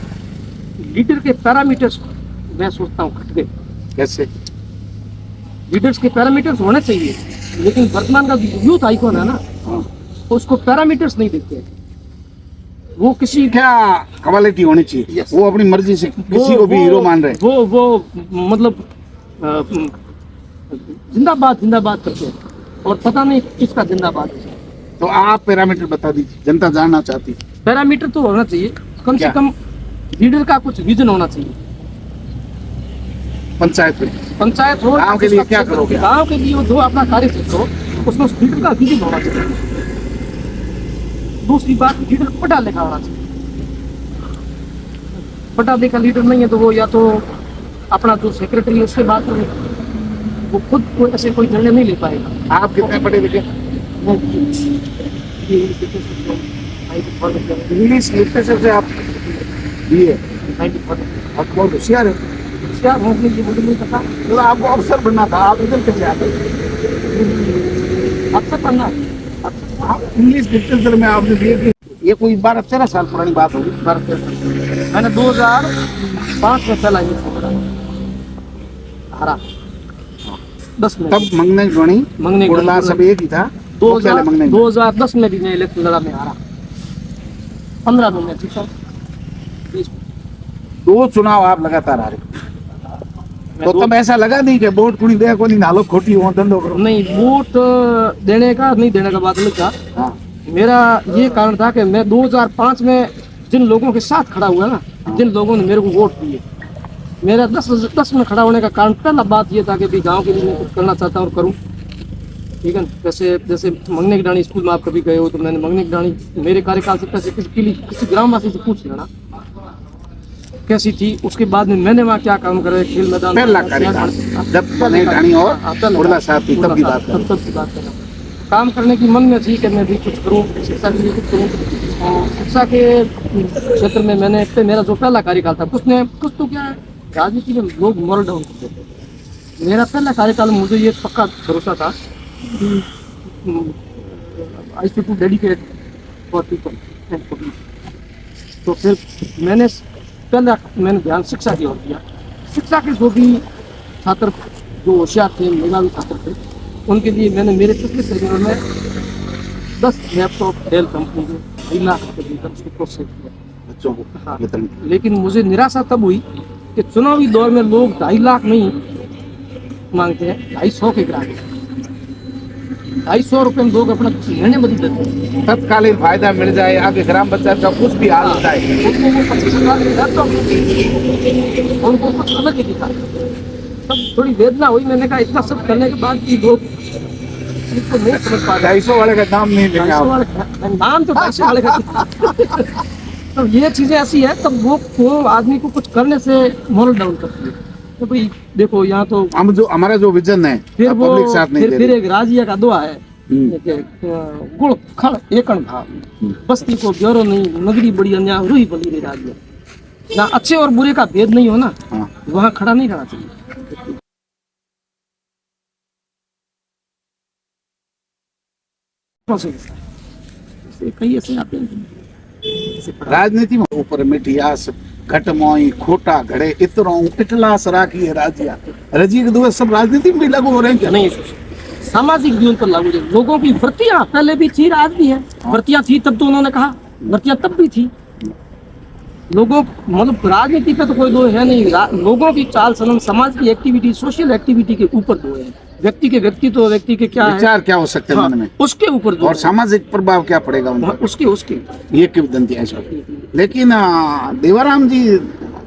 लीडर के पैरामीटर्स मैं सोचता हूँ घट गए। कैसे? लीडर्स के पैरामीटर्स होने चाहिए, लेकिन वर्तमान का जो यूथ आइकॉन है ना, उसको पैरामीटर्स नहीं देते हैं। वो किसी क्या क्वालिटी होनी चाहिए, वो अपनी मर्जी से किसी को भी हीरो मान रहे हैं। वो मतलब जिंदाबाद जिंदाबाद करते हैं, और पता नहीं किसका जिंदाबाद है। तो आप पैरामीटर बता दीजिए, जनता जानना चाहती है। पैरामीटर तो होना चाहिए, कम से कम लीडर का कुछ विजन होना चाहिए। पंचायत हो, गाँव के लिए क्या करोगे? गाँव के लिए जो अपना कार्य करो, उसमें उस लीडर का विजन होना चाहिए। दूसरी बात, लीडर पढ़ा लिखा होना चाहिए। पढ़ा लिखा लीडर नहीं है तो वो या तो अपना जो सेक्रेटरी है उससे बात करे, वो खुद को ऐसे कोई निर्णय नहीं ले पाएगा। आप कितने पढ़े लिखे? इंग्लिश लिटरेचर से आप BA? आप बहुत होशियार है। होशियार होने की मुझे नहीं पता, तो आपको अफसर बनना था, आप इधर कैसे आ गए? अफसर बनना, आप इंग्लिश लिटरेचर में आपने BA की। ये कोई 12-13 साल पुरानी बात होगी। 12-13 मैंने 2005 में पहला ये पढ़ा, हारा 10 में। तब मंगने कुर्ला सब एक ही था। 2010 में भी मैं इलेक्शन लड़ा, में हारा। 15 में मैं जीता, 20 में 2 चुनाव आप लगातार हारे। तो तब ऐसा लगा नहीं कि वोट कुणी दे को नहीं नालो खोटी हो धंधो करो? नहीं, वोट देने का नहीं देने का बात नहीं था। हाँ। मेरा ये कारण था कि मैं 2005 में जिन लोगों के साथ खड़ा हुआ ना, जिन लोगों ने मेरे को वोट दिए, मेरा 10 में खड़ा होने का कारण पहला बात ये था कि भी गांव के लिए मैं कुछ करना चाहता हूँ और करूँ। ठीक है, जैसे मंगने की डाणी स्कूल में आप कभी गए हो, तो मैंने मंगने की डाणी मेरे कार्यकाल से पैसे किसी ग्रामवासी से पूछ लेना कैसी थी। उसके बाद में मैंने वहाँ क्या काम करे, खेल मैदान, जब मंगने की डाणी और कुर्ला साहब की तब की बात कर रहा हूँ। काम करने की मन में थी कि मैं भी कुछ करूं, शिक्षा के लिए कुछ करूं। और शिक्षा के क्षेत्र में मैंने मेरा जो पहला कार्यकाल था कुछ तो क्या है, राजनीति में लोग मोरल डाउन करते थे। मेरा पहला कार्यकाल में मुझे ये पक्का भरोसा था कि I should to dedicate for people and public. तो फिर मैंने ध्यान शिक्षा की ओर दिया। शिक्षा के जो भी छात्र जो होशियार थे, मेधावी छात्र थे, उनके लिए मैंने मेरे पिछले सर्वे में 10 लैपटॉप डेल कंपनी को 2 लाख रुपये देकर उसको प्रोत्साहित किया बच्चों को हाँ। वितरण। लेकिन मुझे निराशा तब हुई कि चुनावी दौर में लोग 2.5 लाख नहीं मांगते हैं, 250 के ग्राहक 250 रुपये में लोग अपना महीने बदल देते हैं। तत्कालीन फायदा मिल जाए, आगे ग्राम पंचायत का कुछ भी हाल होता है उनको वो 25,000 के लैपटॉप उनको कुछ अलग ही दिखा। तब थोड़ी वेदना हुई, मैंने कहा इतना सब करने के बाद भी लोग इसको नहीं समझ पा रहे। 250 वाले का दाम नहीं लेंगे 250 आप। वाले नाम तो 250 वाले का तो ये चीजें ऐसी है, तब वो आदमी को कुछ करने से मोरल डाउन करती है। तो भाई देखो यहाँ तो हम जो हमारा जो विजन है फिर वो पब्लिक साथ नहीं दे फिर रही। एक राजिया का दुआ है कि गुड़ खड़ एकण भाव, बस्ती को ब्योरो नहीं, नगरी बड़ी अन्याय रूही बली रे राजिया। ना अच्छे और बुरे का भेद नहीं हो ना, हाँ। वहाँ खड़ा नहीं रहना चाहिए। कई ऐसे आते हैं राजनीति में ऊपर मिठियास घट मोई खोटा घड़े इतरो इटला सराखी है राजिया रजी के दुआ सब राजनीति में भी लागू हो रहे हैं क्या? नहीं, सामाजिक जीवन पर लागू है। लोगों की वृत्तियां पहले भी थी, आज भी है। वृत्तियां थी तब तो उन्होंने कहा, वृत्तियां तब भी थी। लोगों मतलब राजनीति पे तो कोई दो है नहीं। लोगों की चाल चलन, समाज की एक्टिविटी, सोशल एक्टिविटी के ऊपर दो है। व्यक्ति के व्यक्तित्व, व्यक्ति के क्या है, विचार क्या हो सकते हैं हाँ, मन में, उसके ऊपर जो और सामाजिक प्रभाव क्या पड़ेगा उन हाँ, पर, उसके ये किवदंती है सब। लेकिन देवाराम जी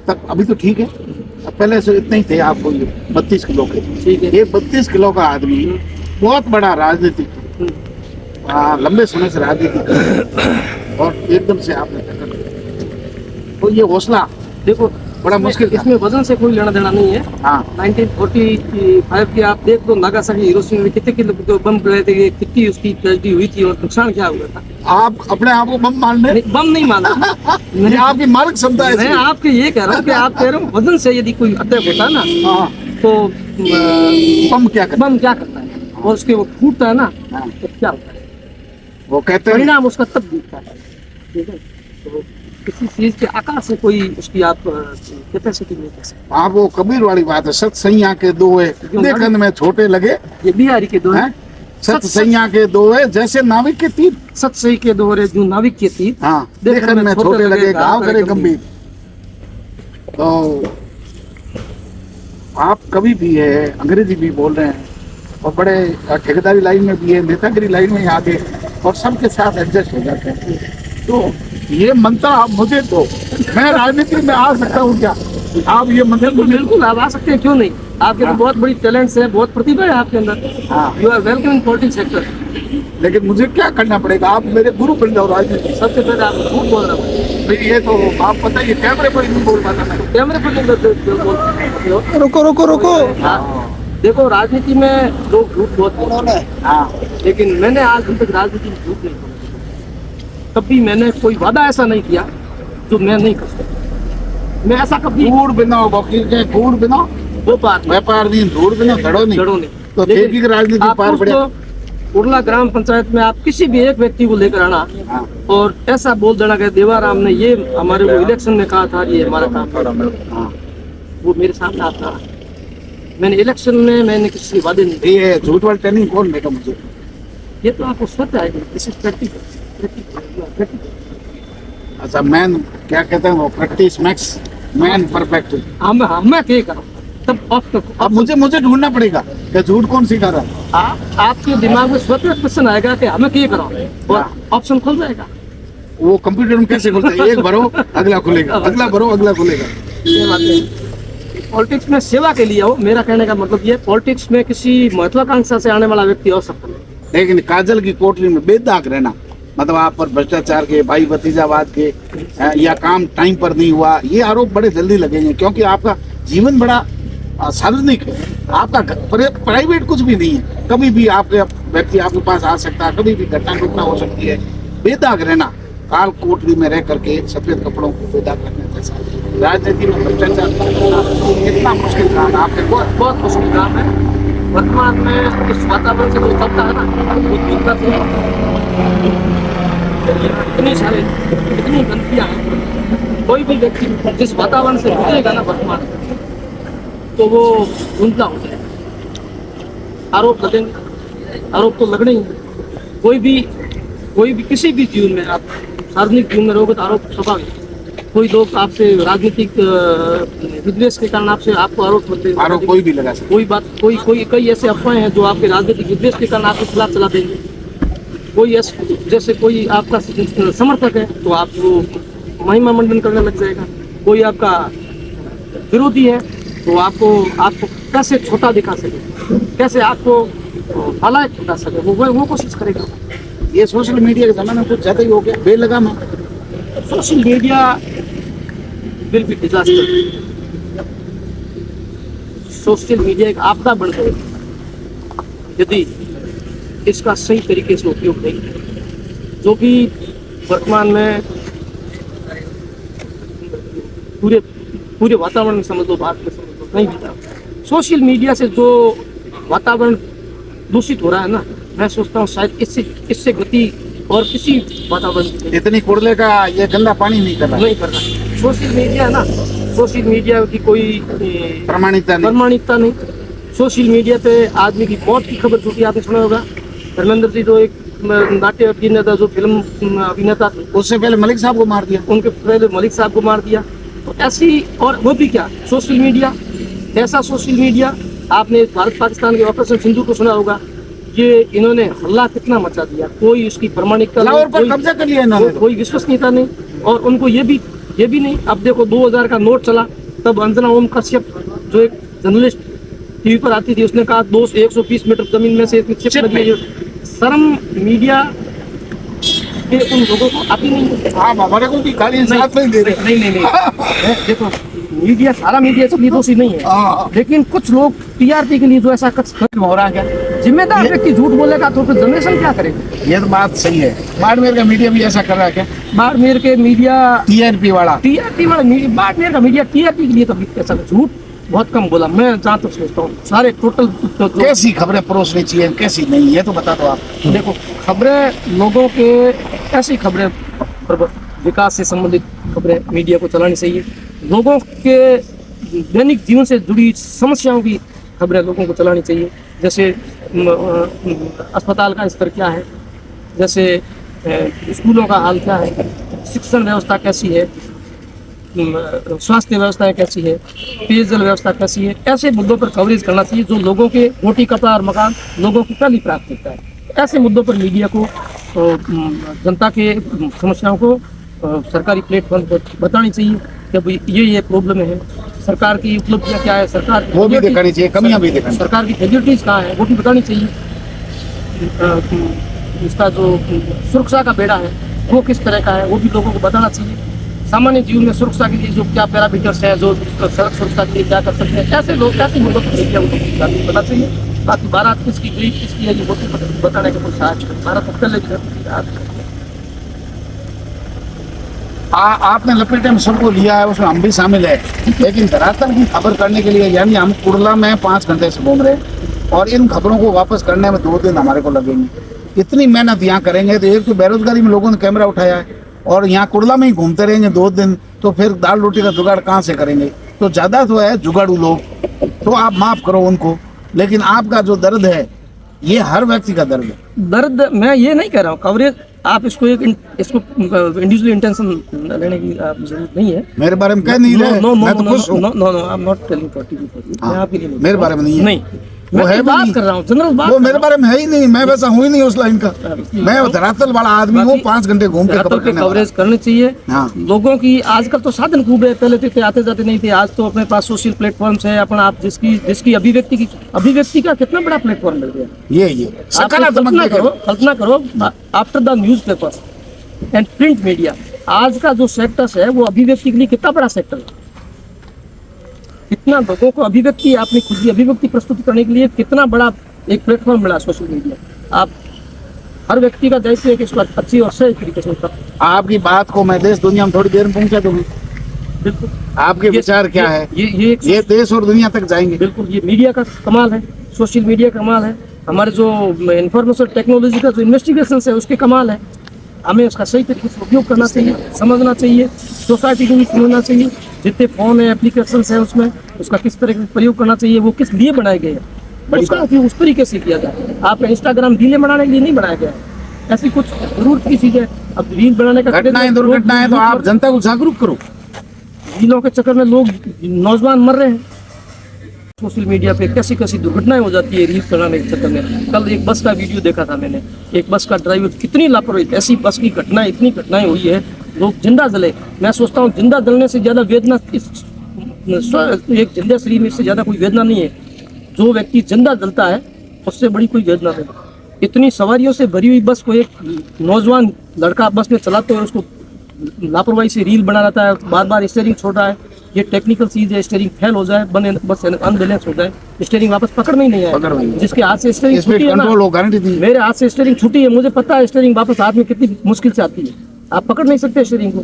तक अभी तो ठीक है, पहले से इतने ही थे आप 32 किलो के। ठीक है। ये 32 किलो का आदमी बहुत बड़ा राजनीतिक, लंबे समय से राजनीति और एकदम से आपने टक्कर दी। तो ये हौसला देखो बड़ा मुश्किल था। इसमें वजन से कोई लेना देना नहीं है। हाँ 1945 की आप देख दो, नागासाकी हिरोशिमा में कितने किलो बम गए थे, कितनी उसकी ट्रेजेडी हुई थी और नुकसान क्या हुआ था। आप अपने आप को बम मान रहे, बम नहीं माना ये आपकी मार्ग क्षमता है। मैं आपके ये कह रहा हूँ कि आप कह रहे हो वजन से यदि कोई अटैक होता है ना, हाँ तो बम क्या करता बम क्या करता है और उसके वो फूटता है ना, हाँ। तो क्या होता है, वो कहते हैं परिणाम उसका तब दिखता है। ठीक है, तो किसी चीज के आकार से कोई उसकी आप कैपेसिटी नहीं कर सकते। आप वो कबीर वाली बात है, सत सैया के दोए देखन में छोटे लगे, ये बिहारी के दो हैं? सत सैया के दोए जैसे नाविक के तीर, सत सही के दोहरे जो नाविक के तीर, हाँ देखन में छोटे लगे घाव करे गंभीर। तो आप कभी भी है, अंग्रेजी भी बोल रहे हैं और बड़े ठेकेदारी लाइन में भी है, नेतागिरी लाइन में आगे और सबके साथ एडजस्ट हो जाते हैं। तो ये मंत्र आप मुझे दो, मैं राजनीति में आ सकता हूँ क्या? आप ये मंत्र बिल्कुल आप आ सकते हैं, क्यों नहीं। आपके तो बहुत बड़ी टैलेंट्स है, बहुत प्रतिभा है आपके अंदर। हाँ। You are welcome in politics sector. लेकिन मुझे क्या करना पड़ेगा? आप मेरे गुरु बन जाओ राजनीति। सबसे पहले आप झूठ बोल रहे हो। भाई ये तो आप पता है, ये कैमरे पर नहीं बोल पाता मैं। कैमरे पर नहीं बोलते हो। रुको रुको रुको। हाँ, देखो राजनीति में लोग झूठ बहुत बोलते हैं, हाँ लेकिन मैंने आज तक राजनीति में झूठ नहीं बोला। कभी मैंने कोई वादा ऐसा नहीं किया जो मैं नहीं कर सकता। मैं ऐसा कभी धूड़ बिना वकील के धूड़ बिना वो बात व्यापार नहीं, धूड़ बिना धड़ो नहीं, जड़ों नहीं। तो लेकिन ठेकी की राजनीति आप पार पड़े। उर्ला ग्राम पंचायत में आप किसी भी एक व्यक्ति को लेकर आना हाँ। और ऐसा बोल देना कि देवाराम ने ये हमारे को इलेक्शन में कहा था, ये हमारा काम है। हाँ। वो मेरे सामने आता। मैंने इलेक्शन में मैंने किसी से वादे नहीं किए। ये झूठ वाली ट्रेनिंग कौन देगा मुझे? ये तो आपको स्वतः आएगी। This is practical. अच्छा मैन क्या कहते हैं वो, प्रैक्टिस मैक्स मैन परफेक्ट। मैं क्या करूँ तब अब मुझे ढूंढना पड़ेगा कि झूठ कौन सिखा रहा है। आपके दिमाग में स्वतः क्वेश्चन आएगा कि हमें क्या कराओ और ऑप्शन खुल जाएगा। वो कंप्यूटर में कैसे खुलता है? एक भरो अगला खुलेगा, अगला भरो अगला खुलेगा। ये बात है। पॉलिटिक्स में सेवा के लिए हो, मेरा कहने का मतलब ये, पॉलिटिक्स में किसी महत्वाकांक्षा से आने वाला व्यक्ति हो सकता है। लेकिन काजल की कोठरी में बेदाग रहना, मतलब आप पर भ्रष्टाचार के, भाई भतीजावाद के, या काम टाइम पर नहीं हुआ, ये आरोप बड़े जल्दी लगेंगे क्योंकि आपका जीवन बड़ा सार्वजनिक है, आपका प्राइवेट कुछ भी नहीं है। कभी भी आपके व्यक्ति आपके पास आ सकता है, कभी भी घटना घटना हो सकती है। बेदाग रहना, काल कोठरी में रह करके सफेद कपड़ों को बेदाग रखने जैसा राजनीति में भ्रष्टाचार कितना मुश्किल काम है आपके। बहुत मुश्किल काम है। वर्तमान में इस वातावरण से जो चलता है ना, वो दिक्कत है। इतनी गंदगियाँ हैं, कोई भी व्यक्ति जिस वातावरण से गुजरेगा ना वर्तमान में, तो वो धुंधला हो जाएगा। आरोप लगेंगे, आरोप तो लगने ही हैं। कोई भी किसी भी जीवन में आप सार्वजनिक जीवन में रहोगे तो आरोप स्वाभाविक है। कोई लोग आपसे राजनीतिक विद्वेष के कारण आपको आरोप होते हैं। आरोप कोई भी लगा सकता कोई कई ऐसे अफवाहें हैं जो आपके राजनीतिक विद्वेष के कारण आपके खिलाफ चला देंगे। कोई ऐसे जैसे कोई आपका समर्थक है तो आपको महिमा मंडन करने लग जाएगा। कोई आपका विरोधी है तो आपको कैसे छोटा दिखा सके, कैसे आपको भला दिखा सके, वो कोशिश करेगा। ये सोशल मीडिया के जमाने में कुछ ज्यादा ही हो गया बेलगाम है। Social media will be disaster. Social media एक आपदा बन गई यदि इसका सही तरीके से उपयोग नहीं किया। जो भी वर्तमान में पूरे वातावरण में समझ लो, भारत में समझ लो, नहीं बीता। सोशल मीडिया से जो वातावरण दूषित हो रहा है ना, मैं सोचता हूँ शायद इससे गति और किसी वातावरण इतनी कूड़े का ये गंदा पानी नहीं कर रहा। सोशल मीडिया है ना, सोशल मीडिया की कोई प्रमाणिकता नहीं। सोशल मीडिया पे आदमी की मौत की खबर छूटी, आपने सुना होगा। धर्मेंद्र जी जो एक नाट्य अभिनेता, जो फिल्म अभिनेता थे, उससे पहले मलिक साहब को मार दिया। उनके पहले मलिक साहब को मार दिया। तो ऐसी, और वो भी क्या, सोशल मीडिया, ऐसा सोशल मीडिया। आपने भारत पाकिस्तान के ऑपरेशन सिंधु को सुना होगा। ये इन्होंने हल्ला कितना मचा दिया, कोई उसकी प्रमाणिकता नहीं, पर कब्जा कर लिया इन्होंने, कोई विश्वसनीयता नहीं। और उनको ये भी नहीं। अब देखो 2000 का नोट चला, तब अंजना ओम कश्यप जो एक जर्नलिस्ट टीवी पर आती थी, उसने कहा 120 मीटर जमीन में से चिप लगी है। शर्म मीडिया के उन लोगों को आती नहीं। हाँ, हमारे को भी गाली साथ में दे रहे। नहीं देखो, मीडिया, सारा मीडिया इसके लिए दोषी नहीं है, लेकिन कुछ लोग टीआरपी के लिए जो ऐसा कुछ हो रहा है, जिम्मेदार व्यक्ति झूठ बोलेगा तो फिर जनरेशन क्या करेगी। ये तो बात सही है। बाड़मेर का मीडिया भी ऐसा कर रहा है क्या? बाड़मेर के मीडिया टीआरपी वाला बाड़मेर का मीडिया टीआरपी के लिए तो ऐसा झूठ बहुत कम बोला। मैं जहाँ तक सोचता हूँ सारे टोटल कैसी खबरें परोसनी चाहिए, कैसी नहीं, ये तो बता दो आप। देखो, खबरें लोगों के, ऐसी खबरें, विकास से संबंधित खबरें मीडिया को चलानी चाहिए। लोगों के दैनिक जीवन से जुड़ी समस्याओं की खबरें लोगों को चलानी चाहिए। जैसे अस्पताल का स्तर क्या है, जैसे स्कूलों का हाल क्या है, शिक्षण व्यवस्था कैसी है, स्वास्थ्य व्यवस्था कैसी है, पेयजल व्यवस्था कैसी है। ऐसे मुद्दों पर कवरेज करना चाहिए जो लोगों के रोटी कपड़ा और मकान लोगों की पहली प्राथमिकता है। ऐसे मुद्दों पर मीडिया को जनता के समस्याओं को सरकारी प्लेटफॉर्म पर बतानी चाहिए कि भाई ये प्रॉब्लम है। सरकार की उपलब्धियाँ क्या है, सरकार वो भी दिखानी चाहिए, कमियां भी दिखानी, सरकार की फैसिलिटीज कहाँ है वो भी बतानी चाहिए। इसका जो सुरक्षा का बेड़ा है वो किस तरह का है वो भी लोगों को बताना चाहिए। सामान्य जीवन में सुरक्षा के लिए जो क्या पैरामीटर्स हैं, जो सड़क सुरक्षा के लिए क्या कर सकते हैं, ऐसे लोग, ऐसे मुद्दों पर मीडिया को बताना चाहिए। बाकी बारात किसकी गई, किसकी है, ये वो बताने का कोई साहस बारात पहले भी आपने लपेटे में सबको लिया है, उसमें हम भी शामिल है। लेकिन धरातल की खबर करने के लिए, यानी हम कुर्ला में 5 घंटे से घूम रहे हैं और इन खबरों को वापस करने में 2 दिन हमारे को लगेंगे। इतनी मेहनत यहाँ करेंगे तो एक तो बेरोजगारी में लोगों ने कैमरा उठाया है और यहाँ कुर्ला में ही घूमते रहेंगे 2 दिन, तो फिर दाल रोटी का जुगाड़ कहाँ से करेंगे? तो ज़्यादा तो है जुगाड़ू लोग, तो आप माफ़ करो उनको। लेकिन आपका जो दर्द है ये हर व्यक्ति का दर्द है। दर्द मैं ये नहीं कह रहा हूँ, कवरेज आप इसको इंडिविजुअल इंटेंशन लेने की जरूरत नहीं है। मेरे बारे में कह नहीं रहे, मैं तो खुश हूँ। No I am not telling for TV for you, मैं आपके लिए मेरे बारे में नहीं है। नहीं, मैं तो बात कर रहा हूँ जनरल बात। वो मेरे बारे में है ही नहीं, मैं वैसा हूँ ही नहीं उस लाइन का। मैं धरातल वाला आदमी हूँ, 5 घंटे घूम के कवरेज करनी चाहिए। लोगों की आजकल तो साधन खूब है, पहले तो आते जाते नहीं थे, आज तो अपने पास सोशल प्लेटफॉर्म्स है अपना। आप जिसकी अभिव्यक्ति का कितना बड़ा प्लेटफॉर्म मिल गया। ये कल्पना करो after the newspaper and print media, आज का जो सेक्टर है वो अभिव्यक्ति के लिए कितना बड़ा सेक्टर है। कितना लोगों को अभिव्यक्ति, अपनी खुद की अभिव्यक्ति प्रस्तुत करने के लिए कितना बड़ा एक प्लेटफॉर्म मिला सोशल मीडिया। आप हर व्यक्ति का दायित्व है कि इसको अच्छी और सही तरीके से आपकी बात को मैं देश दुनिया में थोड़ी देर में पहुंचा दूंगी। बिल्कुल आपके विचार क्या है? ये देश और दुनिया तक जाएंगे। बिल्कुल, ये मीडिया का कमाल है, सोशल मीडिया का कमाल है, हमारे जो इंफॉर्मेशन टेक्नोलॉजी का जो इन्वेस्टिगेशन है उसके कमाल है। हमें उसका सही तरीके से उपयोग करना चाहिए, समझना चाहिए, सोसाइटी को भी समझना चाहिए। जितने फ़ोन है, एप्लीकेशंस हैं, उसमें उसका किस तरह से प्रयोग करना चाहिए, वो किस लिए बनाए गए हैं, उसका उपयोग उस तरीके से किया जाए। आपका इंस्टाग्राम रीलें बनाने के लिए नहीं बनाया गया है, ऐसी कुछ जरूरत की चीज़ है। अब रील बनाने का घटनाएं दुर्घटनाएं तो आप जनता को जागरूक करो। रीलों के चक्कर में लोग नौजवान मर रहे हैं। सोशल मीडिया पे कैसी कैसी दुर्घटनाएं हो जाती है रील बनाने के चक्कर में। कल एक बस का वीडियो देखा था मैंने, एक बस का ड्राइवर कितनी लापरवाही, ऐसी बस की घटनाएं, इतनी घटनाएं हुई है, लोग जिंदा जले। मैं सोचता हूँ जिंदा जलने से ज़्यादा वेदना एक जिंदा शरीर में से ज़्यादा कोई वेदना नहीं है। जो व्यक्ति जिंदा जलता है उससे बड़ी कोई वेदना नहीं। इतनी सवारियों से भरी हुई बस को एक नौजवान लड़का बस में चलाते हुए उसको लापरवाही से रील बना रहता है, बार बार स्टीयरिंग छोड़ रहा है। ये टेक्निकल चीज़ है, स्टीयरिंग फेल हो जाए, बस अनबैलेंस हो जाए, स्टीयरिंग वापस पकड़ में ही नहीं आए। जिसके हाथ से स्टीयरिंग छूटी है ना, मेरे हाथ से स्टीयरिंग छूटी है, मुझे पता है स्टीयरिंग वापस हाथ में कितनी मुश्किल से आती है। आप पकड़ नहीं सकते स्टीयरिंग को।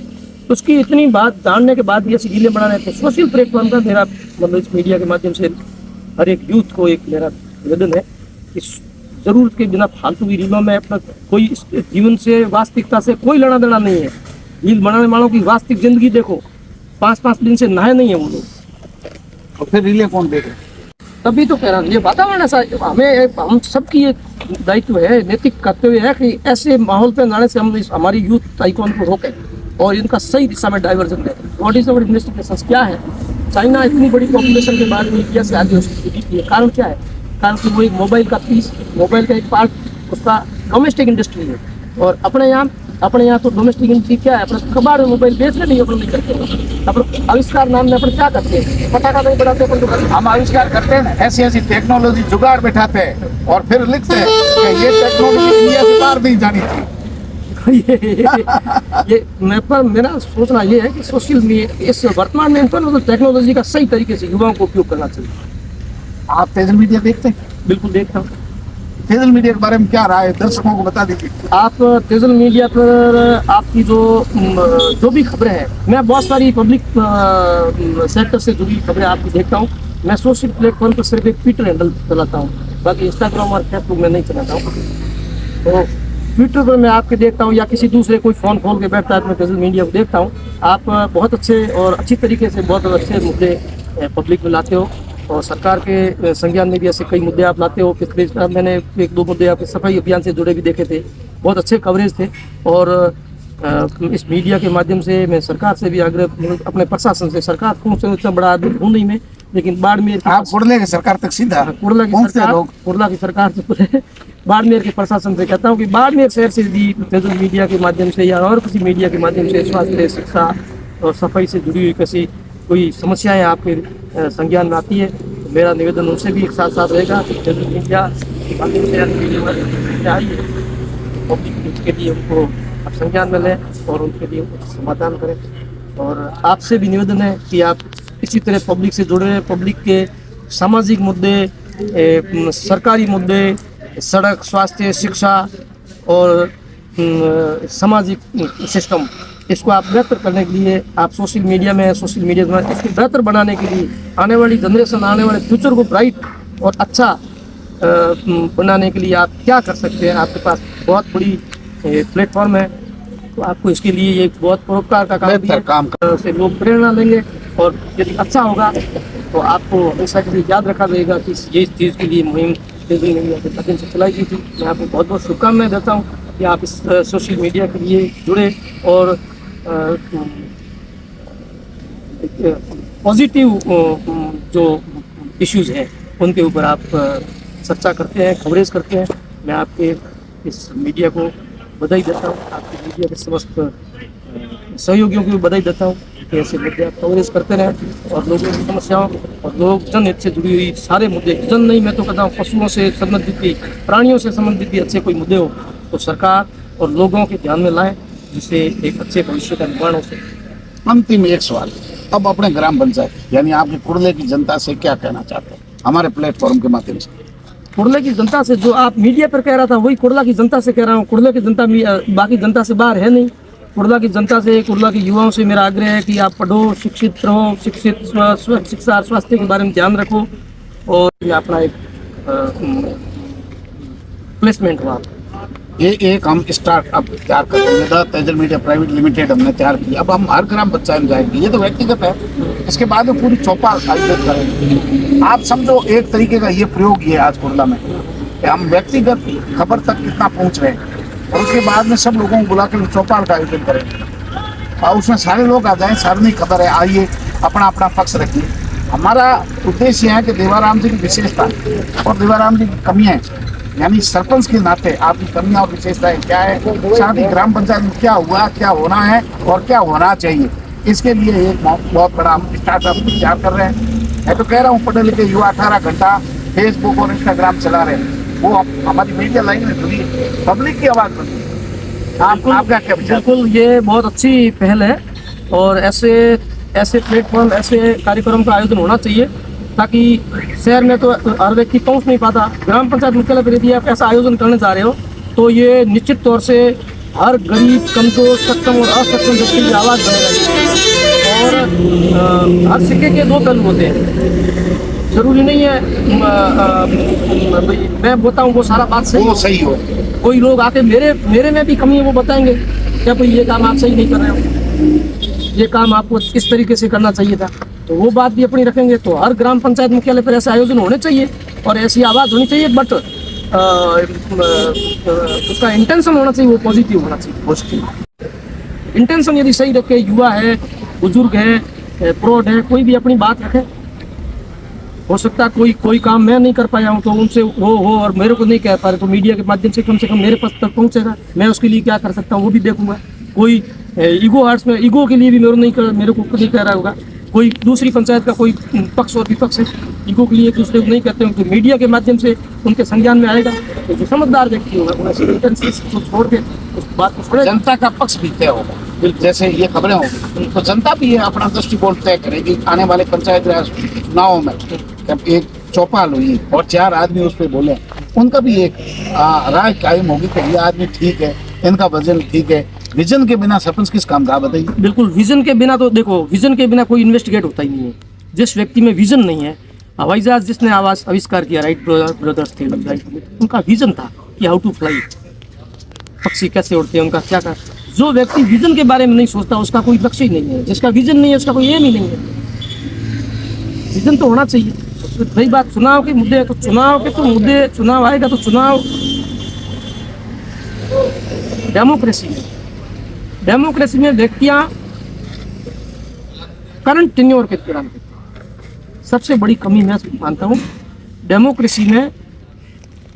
उसकी इतनी बात जानने के बाद ये रीलें बना रहे थे। सोशल प्लेटफॉर्म का मेरा मतलब इस मीडिया के माध्यम से हर एक यूथ को एक मेरा निवेदन है कि जरूरत के बिना फालतू की रीलों में अपना कोई जीवन से, वास्तविकता से कोई लेना देना नहीं है। रील बनाने वालों की वास्तविक जिंदगी देखो, 5-5 दिन से नहाए नहीं है वो लोग, और फिर रीले कौन देखे? तभी तो कह रहा हूँ ये वातावरण ऐसा। हम सबकी ये दायित्व है, नैतिक कर्तव्य है कि ऐसे माहौल पे लाने से हम हमारी यूथ आइकॉन को रोकें और इनका सही दिशा में डाइवर्जन दें। व्हाट इज अवर इन्वेस्टिगेशन, क्या है चाइना इतनी बड़ी पॉपुलेशन के बाद में इंडिया से आगे उसकी कारण क्या है? कारण कि वो एक मोबाइल का पीस, मोबाइल का एक पार्ट, उसका डोमेस्टिक इंडस्ट्री है। और अपने यहाँ तो डोमेस्टिक इंडस्ट्री क्या है? अपने कबाड़ में मोबाइल बेचने नहीं, अपन नहीं करते। अपन आविष्कार नाम में अपन क्या करते हैं? पटाखा नहीं बढ़ाते अपन तो करते हैं। हम आविष्कार करते हैं, ऐसी ऐसी टेक्नोलॉजी जुगाड़ बैठाते हैं और फिर लिखते हैं कि ये टेक्नोलॉजी दुनिया से पार नहीं जानी थी। ये मेरा सोचना ये है कि सोशल मीडिया इस वर्तमान में इंफॉर्मेशन टेक्नोलॉजी का सही तरीके से युवाओं को उपयोग करना चाहिए। आप तेजल मीडिया देखते हैं? बिल्कुल देखता हूँ। तेजल मीडिया के बारे में क्या राय है, दर्शकों को बता दीजिए। आप तेजल मीडिया पर आपकी जो भी खबरें हैं, मैं बहुत सारी पब्लिक सेक्टर से जुड़ी खबरें आपकी देखता हूँ। मैं सोशल प्लेटफॉर्म पर सिर्फ एक ट्विटर हैंडल चलाता हूँ, बाकी इंस्टाग्राम और फेसबुक में नहीं चलाता हूँ। तो ट्विटर पर मैं आपके देखता हूँ या किसी दूसरे कोई फ़ोन खोल के बैठता है, मैं तेजल मीडिया को देखता हूँ। आप बहुत अच्छे और अच्छी तरीके से बहुत अच्छे मुद्दे पब्लिक में लाते हो और सरकार के संज्ञान में भी ऐसे कई मुद्दे आप लाते हो। पिछले मैंने 1-2 मुद्दे आपके सफाई अभियान से जुड़े भी देखे थे, बहुत अच्छे कवरेज थे। और इस मीडिया के माध्यम से मैं सरकार से भी आग्रह, अपने प्रशासन से, सरकार को इतना बड़ा आदमी हूँ नहीं मैं, लेकिन बाड़मेर आप कुड़ले की सरकार तक सीधा कुड़ला की सरकार से पूरे बाड़मेर के प्रशासन से कहता हूँ कि बाड़मेर शहर से भी सोशल मीडिया के माध्यम से या और किसी मीडिया के माध्यम से स्वास्थ्य, शिक्षा और सफाई से जुड़ी हुई किसी कोई समस्याएं आपके संज्ञान में आती है, तो मेरा निवेदन उनसे भी एक साथ साथ रहेगा कि सोशल मीडिया के माध्यम से आई पब्लिक के लिए उनको आप संज्ञान में लें और उनके लिए समाधान करें। और आपसे भी निवेदन है कि आप इसी तरह पब्लिक से जुड़े रहें। पब्लिक के सामाजिक मुद्दे, सरकारी मुद्दे, सड़क, स्वास्थ्य, शिक्षा और सामाजिक सिस्टम, इसको आप बेहतर करने के लिए आप सोशल मीडिया इसको बेहतर बनाने के लिए, आने वाली जनरेशन, आने वाले फ्यूचर को ब्राइट और अच्छा बनाने के लिए आप क्या कर सकते हैं? आपके पास बहुत बड़ी प्लेटफॉर्म है, तो आपको इसके लिए ये बहुत परोपकार का काम से लोग प्रेरणा लेंगे। और यदि अच्छा होगा तो आपको हमेशा के लिए याद रखा जाएगा कि ये चीज़ के लिए मुहिम तेजल मीडिया के माध्यम से चलाई गई थी। मैं आपको बहुत बहुत शुभकामनाएं देता हूँ कि आप इस सोशल मीडिया के लिए जुड़े और पॉजिटिव जो इश्यूज़ हैं उनके ऊपर आप चर्चा करते हैं, कवरेज करते हैं। मैं आपके इस मीडिया को बधाई देता हूँ, आपके मीडिया के समस्त सहयोगियों को भी बधाई देता हूँ कि ऐसे मुद्दे आप कवरेज करते रहें और लोगों की समस्याओं और लोग जनहित से जुड़ी हुई सारे मुद्दे, जन नहीं मैं तो कहता हूँ पशुओं से संबंधित भी, प्राणियों से संबंधित भी अच्छे कोई मुद्दे हो तो सरकार और लोगों के ध्यान में लाएं, जिससे एक अच्छे भविष्य का निर्माण हो सके। अंतिम एक सवाल, अब अपने ग्राम पंचायत यानी आपके कुर्ले की जनता से क्या कहना चाहते हैं हमारे प्लेटफॉर्म के माध्यम से? कुर्ले की जनता से जो आप मीडिया पर कह रहा था वही कुर्ला की जनता से कह रहा हूँ। कुर्ले की जनता बाकी जनता से बाहर है नहीं। कुर्ला की जनता से, कुर्ला के युवाओं से मेरा आग्रह है कि आप पढ़ो, शिक्षित रहो, शिक्षा और स्वास्थ्य के बारे में ध्यान रखो और ये अपना एक प्लेसमेंट हुआ। ये एक हम स्टार्टअप तैयार कर रहे हैं, तेजल मीडिया प्राइवेट लिमिटेड हमने तैयार किया। अब हम हर ग्राम पंचायत में जाएंगे, ये तो व्यक्तिगत है, इसके बाद में पूरी चौपाल आयोजित करेंगे। आप समझो एक तरीके का ये प्रयोग ये आज कुर्ला में कि हम व्यक्तिगत खबर तक कितना पहुंच रहे हैं और उसके बाद में सब लोगों को बुला के चौपाल का आयोजन करेंगे और उसमें सारे लोग आ जाएं, सार्वजनिक खबर है, आइए अपना अपना पक्ष रखिए। हमारा उद्देश्य है कि देवाराम जी की विशेषता और देवाराम जी की कमियाँ यानी सरपंच के नाते आपकी कमियां और विशेषताएं क्या है, साथ ही ग्राम पंचायत में क्या हुआ, क्या होना है और क्या होना चाहिए, इसके लिए एक बहुत बड़ा हम स्टार्टअप तैयार कर रहे हैं। मैं तो कह रहा हूँ पढ़े लिखे युवा 18 घंटा फेसबुक और इंस्टाग्राम चला रहे हैं, वो हमारी मीडिया लाइन में जुड़ी पब्लिक की आवाज़ बनी। आपका क्या विचार? बिल्कुल, ये बहुत अच्छी पहल है और ऐसे प्लेटफॉर्म, ऐसे कार्यक्रम का आयोजन होना चाहिए ताकि शहर में तो हर व्यक्ति पहुंच नहीं पाता। ग्राम पंचायत मुख्यालय पर यदि आप ऐसा आयोजन करने जा रहे हो तो ये निश्चित तौर से हर गरीब, कमजोर, सक्षम और असक्षम व्यक्ति की आवाज़ बनेगा। और हर सिक्के के दो पहलू होते हैं, जरूरी नहीं है मैं बताऊं वो सारा बात सही हो। कोई लोग आके मेरे में भी कमी है वो बताएंगे, क्या भाई ये काम आप सही नहीं कर रहे हो, ये काम आपको किस तरीके से करना चाहिए था, तो वो बात भी अपनी रखेंगे। तो हर ग्राम पंचायत मुख्यालय पर ऐसे आयोजन होने चाहिए और ऐसी आवाज़ होनी चाहिए, बट उसका इंटेंशन होना चाहिए वो पॉजिटिव होना चाहिए। पॉजिटिव इंटेंशन यदि सही रखे, युवा है, बुजुर्ग है, प्रौढ़ है, कोई भी अपनी बात रखे। हो सकता है कोई काम मैं नहीं कर पाया हूँ तो उनसे वो हो और मेरे को नहीं कह पा रहे तो मीडिया के माध्यम से कम मेरे पास तक पहुँचेगा, मैं उसके लिए क्या कर सकता हूँ वो भी देखूंगा। कोई ईगो हार्ट्स में ईगो के लिए भी मेरे को नहीं कह रहा होगा। कोई दूसरी पंचायत का कोई पक्ष और विपक्ष है, ईगो के लिए एक दूसरे को नहीं कहते हैं, तो मीडिया के माध्यम से उनके संज्ञान में आएगा तो जो समझदार व्यक्ति होगा वो छोड़ के उस बात को छोड़े। जनता का पक्ष भी तय होगा, जैसे ये खबरें होंगी तो जनता भी अपना दृष्टिकोण तय करेगी। आने वाले पंचायत राज चुनावों में जब एक चौपाल हुई और 4 आदमी उस पर बोले, उनका भी एक राय कायम होगी कि ये आदमी ठीक है, इनका वजन ठीक है। विजन के बिना सरपंच किस काम का, बताइए? बिल्कुल, विजन के बिना तो देखो, विजन के बिना कोई इन्वेस्टिगेट होता ही नहीं है। जिस व्यक्ति में विजन नहीं है, हवाई जहाज जिसने आविष्कार किया, राइट ब्रदर्स थे, उनका विजन था कि हाउ टू फ्लाई, पक्षी कैसे उड़ते हैं, उनका क्या। जो व्यक्ति विजन के बारे में नहीं सोचता उसका कोई लक्ष्य ही नहीं है, जिसका विजन नहीं है उसका कोई एम ही नहीं है। विजन तो होना चाहिए। रही बात चुनाव के मुद्दे, तो चुनाव आएगा तो चुनाव डेमोक्रेसी में व्यक्तियां करंट टेन्योर के दौरान, सबसे बड़ी कमी मैं मानता हूँ डेमोक्रेसी में,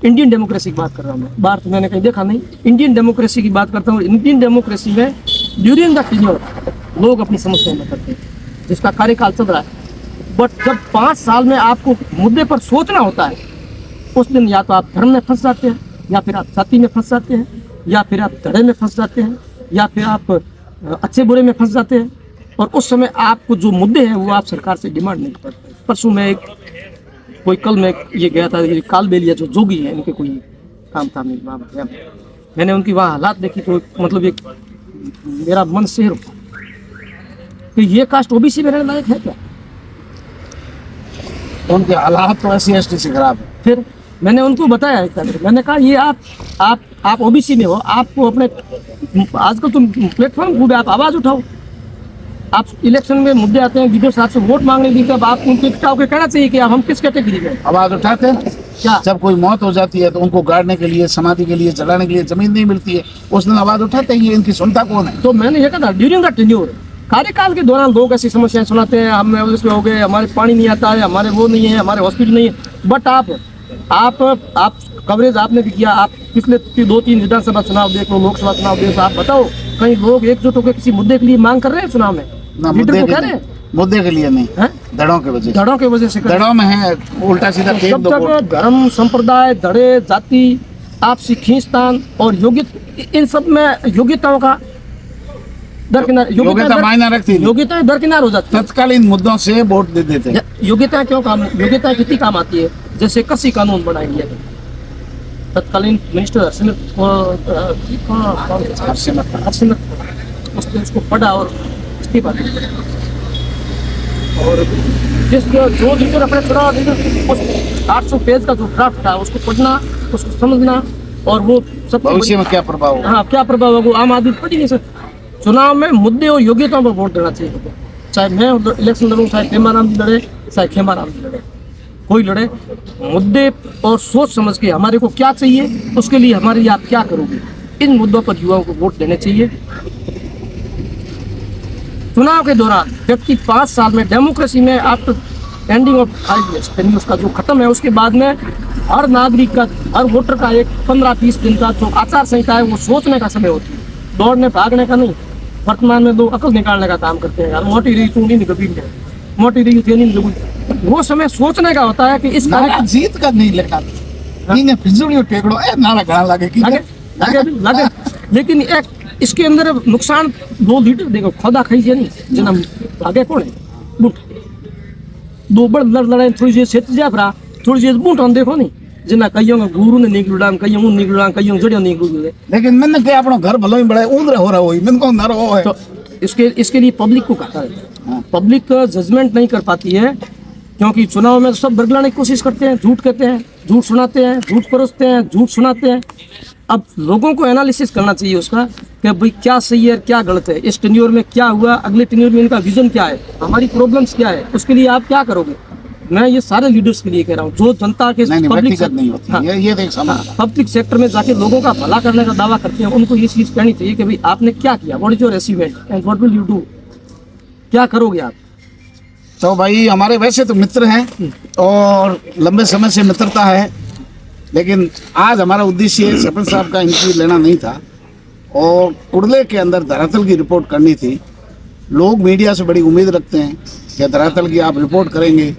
इंडियन डेमोक्रेसी की बात कर रहा हूँ मैं, बाहर तो मैंने कहीं देखा नहीं, इंडियन डेमोक्रेसी की बात करता हूँ। इंडियन डेमोक्रेसी में ड्यूरिंग द टेन्योर लोग अपनी समस्याएं में करते हैं, जिसका कार्यकाल चल रहा है। बट जब 5 साल में आपको मुद्दे पर सोचना होता है, उस दिन या तो आप धर्म में फंस जाते हैं, या फिर आप जाति में फंस जाते हैं, या फिर आप धड़े में फंस जाते हैं, या फिर आप अच्छे बुरे में फंस जाते हैं। और उस समय आपको जो मुद्दे हैं वो आप सरकार से डिमांड नहीं करते। परसों में कल मैं ये गया था, ये कालबेलिया जो जोगी है, इनके कोई काम था, मैंने उनकी वहाँ हालात देखी तो मतलब एक मेरा मन शेर हुआ कि ये कास्ट ओबीसी में रहने लायक है क्या? उनके हालात तो SC/ST से खराब है। फिर मैंने उनको बताया, मैंने कहा ये आप ओबीसी में हो, आपको अपने आजकल तुम प्लेटफॉर्म खूब, आप आवाज़ उठाओ। आप इलेक्शन में मुद्दे आते हैं, वीडियो साहब से वोट मांगने की, तब आप उनको इकट्ठा होकर कहना चाहिए कि हम किस कैटेगरी में आवाज़ उठाते हैं। क्या जब कोई मौत हो जाती है तो उनको गाड़ने के लिए, समाधि के लिए, जलाने के लिए जमीन नहीं मिलती है, उस दिन आवाज़ उठाते हैं। इनकी सुनता कौन है? तो मैंने ये कहा ड्यूरिंग द टेन्योर, कार्यकाल के दौरान लोग ऐसी समस्याएं सुनाते हैं, हम उसमें हो गए, हमारे पानी नहीं आता है, हमारे वो नहीं है, हमारे हॉस्पिटल नहीं है। बट आप कवरेज आपने भी किया, आप पिछले 2-3 विधानसभा चुनाव देख लो, लोकसभा चुनाव देख लो, आप बताओ कहीं लोग एकजुट होकर किसी मुद्दे के लिए मांग कर रहे हैं चुनाव में? मुद्दे के लिए नहीं, धड़ों के वजह से धड़ों में है, उल्टा सीधा जब तक धर्म, संप्रदाय, धड़े, जाति, आपसी खींचतान और योग्य, इन सब में योग्यताओं का दरकिनार योग्यता मायने रखती थी। योग्यता दरकिनार हो जाती है। तत्कालीन मुद्दों से वोट दे देते। योग्यता क्यों काम, योग्यता कितनी काम आती है? जैसे कृषि कानून बना इंडिया में, तत्कालीन मिनिस्टर हरसिमरत उसने उसको पढ़ा और इस्तीफा दिया। और जिस जो लीडर अपने चुनाव उस 800 पेज का जो ड्राफ्ट था उसको पढ़ना, उसको समझना, और वो सब भविष्य में क्या प्रभाव होगा। हाँ, क्या प्रभाव होगा, आम आदमी पढ़ी नहीं सकते। चुनाव में मुद्दे और योग्यताओं पर वोट देना चाहिए। चाहे मैं इलेक्शन लड़ूँ, चाहे खेमाराम जी लड़े, चाहे खेमाराम जी लड़े, कोई लड़े, मुद्दे और सोच समझ के हमारे को क्या चाहिए, उसके लिए हमारे लिए आप क्या करोगे, इन मुद्दों पर युवाओं को वोट देने चाहिए। चुनाव के दौरान व्यक्ति 5 साल में डेमोक्रेसी में आफ्टर एंडिंग ऑफ 5 years यानी उसका जो खत्म है, उसके बाद में हर नागरिक का, हर वोटर का एक 15-20 दिन का जो आचार संहिता है वो सोचने का समय होती है, दौड़ने भागने का नहीं। वर्तमान में लोग अकल निकालने का काम करते हैं, यार मोटी रही तू नहीं कभी नहीं, मोटी रही थी नहीं लगू। वो समय सोचने का होता है कि इस नारा जीत का नहीं लगता, इन्हें फिजूली टेकड़ो ए नारा गणा लागे कि लगे। लेकिन एक इसके अंदर नुकसान 2 लीटर देखो खुदा खाई नहीं जना आगे कौन है बूट 2 बड़ लड़ाई थोड़ी जी सेट जा भरा थोड़ी जी बूट हम देखो नहीं जना कईयों का गुरु ने निकलुडाम कईयों मुंह निकलुडाम कईयों जड़ियों निकलुडे। लेकिन मैंने क्या अपना घर भलो ही बड़ा ऊंदरा हो रहा होई मैंने को नर हो है। तो इसके लिए पब्लिक को कहता है, पब्लिक जजमेंट नहीं कर पाती है, क्योंकि चुनाव में सब बरगलाने की कोशिश करते हैं, झूठ कहते हैं, झूठ सुनाते हैं, झूठ परोसते हैं, झूठ सुनाते हैं। अब लोगों को एनालिसिस करना चाहिए उसका कि भाई क्या सही है क्या गलत है, इस टेन्योर में क्या हुआ, अगले टेन्योर में इनका विजन क्या है, हमारी प्रॉब्लम्स क्या है, उसके लिए आप क्या करोगे। मैं ये सारे लीडर्स के लिए कह रहा हूँ जो जनता के पब्लिक नहीं होती। हाँ, ये देख समझ पब्लिक सेक्टर में जाके लोगों का भला करने का दावा करते हैं, उनको ये चीज कहनी चाहिए कि भाई आपने क्या किया, what is your achievement and what will you do, क्या करोगे आप। तो भाई हमारे वैसे तो मित्र हैं और लंबे समय से मित्रता है, लेकिन आज हमारा उद्देश्य सरपंच साहब का इंटरव्यू लेना नहीं था और कुड़ले के अंदर धरातल की रिपोर्ट करनी थी। लोग मीडिया से बड़ी उम्मीद रखते हैं कि धरातल की आप रिपोर्ट करेंगे,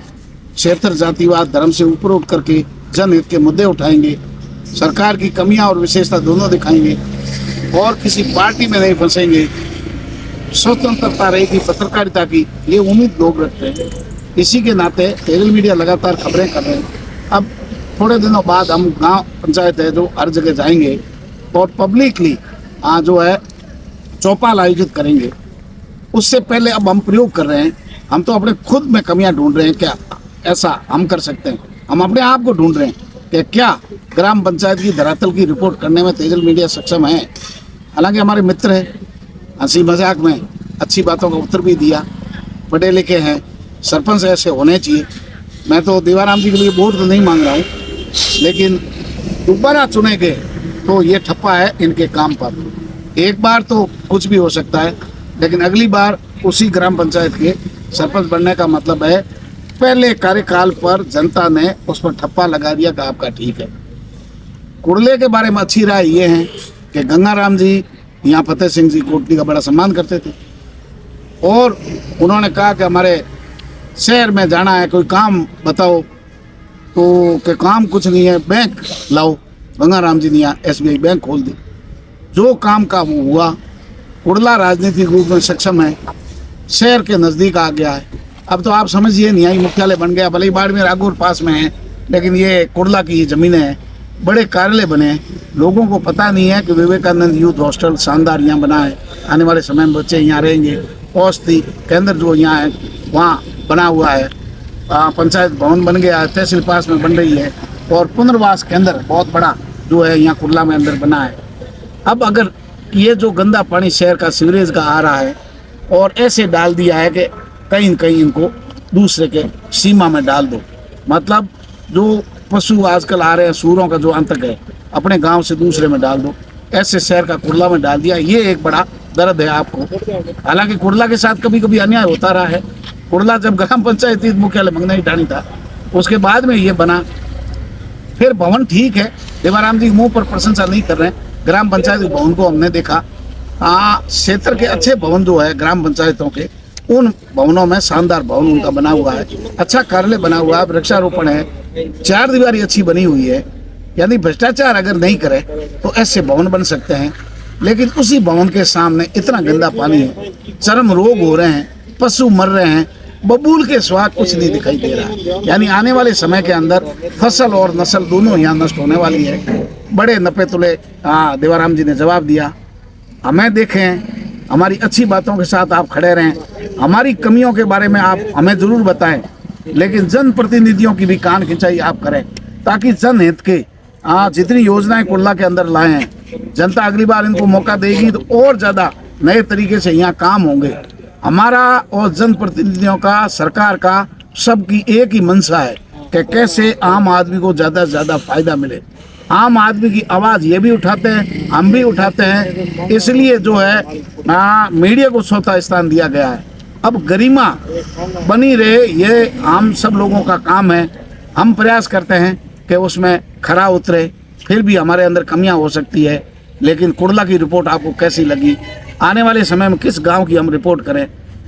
क्षेत्र जातिवाद धर्म से ऊपर उठ करके जनहित के मुद्दे उठाएंगे, सरकार की कमियां और विशेषता दोनों दिखाएंगे और किसी पार्टी में नहीं फंसेंगे, स्वतंत्रता रहेगी पत्रकारिता की, ये उम्मीद लोग रखते हैं। इसी के नाते तेरल मीडिया लगातार खबरें कर रहे हैं। अब थोड़े दिनों बाद हम गांव पंचायत है जो हर जगह जाएंगे और पब्लिकली जो है चौपाल आयोजित करेंगे। उससे पहले अब हम प्रयोग कर रहे हैं, हम तो अपने खुद में कमियां ढूंढ रहे हैं, क्या ऐसा हम कर सकते हैं, हम अपने आप को ढूंढ रहे हैं कि क्या ग्राम पंचायत की धरातल की रिपोर्ट करने में तेजल मीडिया सक्षम है। हालांकि हमारे मित्र हैं, हंसी मजाक में अच्छी बातों का उत्तर भी दिया, पढ़े लिखे हैं, सरपंच ऐसे होने चाहिए। मैं तो दीवाराम जी के लिए वोट तो नहीं मांग रहा हूँ, लेकिन दोबारा चुने गए तो ये ठप्पा है इनके काम पर। एक बार तो कुछ भी हो सकता है, लेकिन अगली बार उसी ग्राम पंचायत के सरपंच बनने का मतलब है पहले कार्यकाल पर जनता ने उस पर ठप्पा लगा दिया कि आपका ठीक है। कुड़ले के बारे में अच्छी राय ये है कि गंगाराम जी यहाँ फतेह सिंह जी कोटली का बड़ा सम्मान करते थे और उन्होंने कहा कि हमारे शहर में जाना है, कोई काम बताओ, तो कि काम कुछ नहीं है, बैंक लाओ। गंगाराम जी ने यहाँ SBI बैंक खोल दी, जो काम का वो हुआ। कुड़ला राजनीतिक रूप में सक्षम है, शहर के नज़दीक आ गया है। अब तो आप समझिए न्यायिक मुख्यालय बन गया, भले ही बाड़मेर रागौर पास में है, लेकिन ये कुड़ला की ये ज़मीनें हैं, बड़े कार्यालय बने हैं। लोगों को पता नहीं है कि विवेकानंद यूथ हॉस्टल शानदार यहाँ बना है, आने वाले समय में बच्चे यहाँ रहेंगे। औषधि केंद्र जो यहाँ है वहाँ बना हुआ है, पंचायत भवन बन गया है, तहसील पास में बन रही है और पुनर्वास केंद्र बहुत बड़ा जो है यहाँ कुड़ला में अंदर बना है। अब अगर ये जो गंदा पानी शहर का सीवरेज का आ रहा है और ऐसे डाल दिया है कि कहीं न कहीं इनको दूसरे के सीमा में डाल दो, मतलब जो पशु आजकल आ रहे हैं सूरों का जो अंतक है अपने गांव से दूसरे में डाल दो, ऐसे शहर का कुड़ला में डाल दिया। ये एक बड़ा दर्द है आपको। हालांकि कुड़ला के साथ कभी कभी अन्याय होता रहा है। कुड़ला जब ग्राम पंचायती मुख्यालय मंगनाई ठाणी था उसके बाद में ये बना, फिर भवन ठीक है, देवाराम जी मुंह पर प्रशंसा नहीं कर रहे हैं। ग्राम पंचायत भवन को हमने देखा, क्षेत्र के अच्छे भवन जो है ग्राम पंचायतों के, उन भवनों में शानदार भवन उनका बना हुआ है, अच्छा कार्यालय बना हुआ है, वृक्षारोपण है, 4 दीवारी अच्छी बनी हुई है। यानी भ्रष्टाचार अगर नहीं करे तो ऐसे भवन बन सकते हैं। लेकिन उसी भवन के सामने इतना गंदा पानी है, चरम रोग हो रहे हैं, पशु मर रहे हैं, बबूल के सिवा कुछ नहीं दिखाई दे रहा है। यानी आने वाले समय के अंदर फसल और नस्ल दोनों यहाँ नष्ट होने वाली है। बड़े नपे तुले देवाराम जी ने जवाब दिया। हमें देखें, हमारी अच्छी बातों के साथ आप खड़े रहें, हमारी कमियों के बारे में आप हमें ज़रूर बताएं, लेकिन जनप्रतिनिधियों की भी कान खिंचाई आप करें, ताकि जनहित के जितनी योजनाएं कुर्ला के अंदर लाए हैं, जनता अगली बार इनको मौका देगी तो और ज़्यादा नए तरीके से यहाँ काम होंगे। हमारा और जनप्रतिनिधियों का, सरकार का, सबकी एक ही मंशा है कि कैसे आम आदमी को ज़्यादा से ज़्यादा फायदा मिले। आम आदमी की आवाज़ ये भी उठाते हैं, हम भी उठाते हैं, इसलिए जो है मीडिया को चौथा स्थान दिया गया है। अब गरिमा बनी रहे, ये हम सब लोगों का काम है। हम प्रयास करते हैं कि उसमें खरा उतरे, फिर भी हमारे अंदर कमियां हो सकती है। लेकिन कुर्ला की रिपोर्ट आपको कैसी लगी, आने वाले समय में किस गांव की हम रिपोर्ट करें,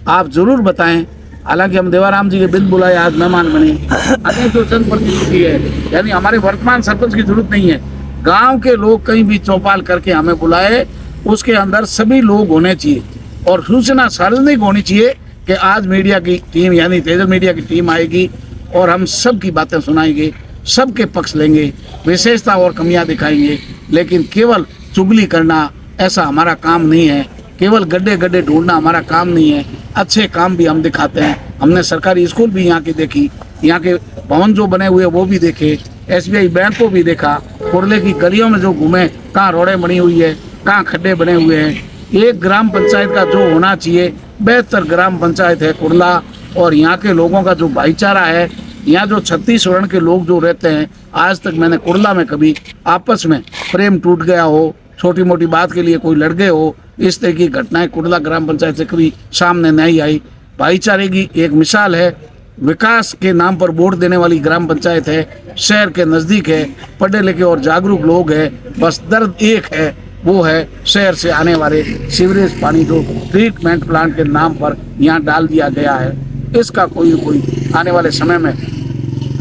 आप ज़रूर बताएं। हालांकि हम देवाराम जी के बिन बुलाए आज मेहमान बने। अगर जो जनप्रतिनिधि है, यानी हमारे वर्तमान सरपंच की जरूरत नहीं है, गांव के लोग कहीं भी चौपाल करके हमें बुलाए, उसके अंदर सभी लोग होने चाहिए और सूचना सार्वजनिक होनी चाहिए कि आज मीडिया की टीम यानी तेजल मीडिया की टीम आएगी और हम सब की बातें सुनाएंगे, सबके पक्ष लेंगे, विशेषता और कमियां दिखाएंगे। लेकिन केवल चुगली करना ऐसा हमारा काम नहीं है, केवल गड्ढे गड्ढे ढूंढना हमारा काम नहीं है। अच्छे काम भी हम दिखाते हैं। हमने सरकारी स्कूल भी यहाँ की देखी, यहाँ के भवन जो बने हुए वो भी देखे, SBI बैंक को भी देखा, कुर्ले की गलियों में जो घूमे, कहाँ रोडें बनी हुई है, कहाँ खड्डे बने हुए हैं। एक ग्राम पंचायत का जो होना चाहिए, बेहतर ग्राम पंचायत है कुर्ला। और यहाँ के लोगों का जो भाईचारा है, यहाँ जो 36 वर्ण के लोग जो रहते हैं, आज तक मैंने कुर्ला में कभी आपस में प्रेम टूट गया हो, छोटी मोटी बात के लिए कोई लड़ गए हो, इस तरह की घटनाएं कुर्ला ग्राम पंचायत से कभी सामने नहीं आई। भाईचारे की एक मिसाल है। विकास के नाम पर वोट देने वाली ग्राम पंचायत है, शहर के नज़दीक है, पढ़े लिखे और जागरूक लोग हैं। बस दर्द एक है, वो है शहर से आने वाले सीवरेज पानी जो ट्रीटमेंट प्लांट के नाम पर यहाँ डाल दिया गया है। इसका कोई आने वाले समय में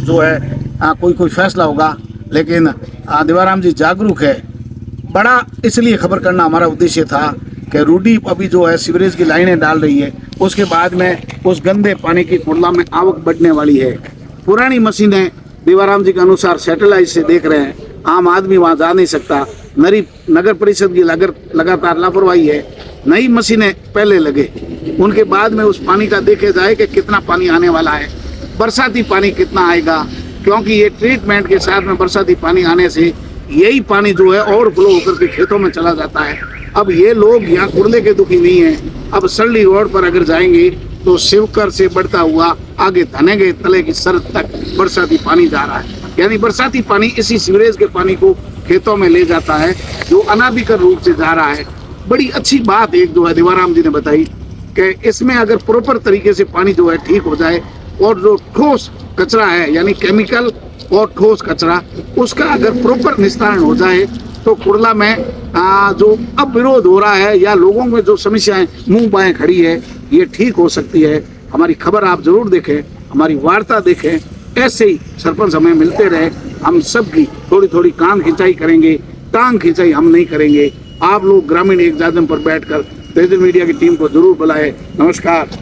जो है कोई फैसला होगा। लेकिन देवाराम जी जागरूक है। बड़ा इसलिए खबर करना हमारा उद्देश्य था कि रूडी अभी जो है सीवरेज की लाइनें डाल रही है, उसके बाद में उस गंदे पानी की कुर्ला में आवक बढ़ने वाली है। पुरानी मशीनें देवाराम जी के अनुसार सैटेलाइट से देख रहे हैं, आम आदमी वहाँ जा नहीं सकता। नगर परिषद की लगातार लापरवाही है। नई मशीनें पहले लगे, उनके बाद में उस पानी का देखे जाए कि कितना पानी आने वाला है, बरसाती पानी कितना आएगा, क्योंकि ये ट्रीटमेंट के साथ में बरसाती पानी आने से यही पानी जो है ओवरफ्लो होकर के खेतों में चला जाता है। अब ये लोग यहाँ कुर्ले के दुखी नहीं हैं। अब सरली रोड पर अगर जाएंगे तो शिवकर से बढ़ता हुआ आगे धनेगे तले की सरहद तक बरसाती पानी जा रहा है। यानी बरसाती पानी इसी सीवरेज के पानी को खेतों में ले जाता है, जो अनाधिकृत रूप से जा रहा है। बड़ी अच्छी बात एक जो है देवाराम जी ने बताई कि इसमें अगर प्रॉपर तरीके से पानी जो है ठीक हो जाए और जो ठोस कचरा है यानी केमिकल और ठोस कचरा, उसका अगर प्रॉपर निस्तारण हो जाए तो कुर्ला में जो अब विरोध हो रहा है या लोगों में जो समस्याएं मुंह बाएं खड़ी है, ये ठीक हो सकती है। हमारी खबर आप जरूर देखें, हमारी वार्ता देखें। ऐसे ही सरपंच हमें मिलते रहे, हम सबकी थोड़ी थोड़ी कान खिंचाई करेंगे, टांग खिंचाई हम नहीं करेंगे। आप लोग ग्रामीण एक जादम पर बैठकर तेजल मीडिया की टीम को जरूर बुलाएं। नमस्कार।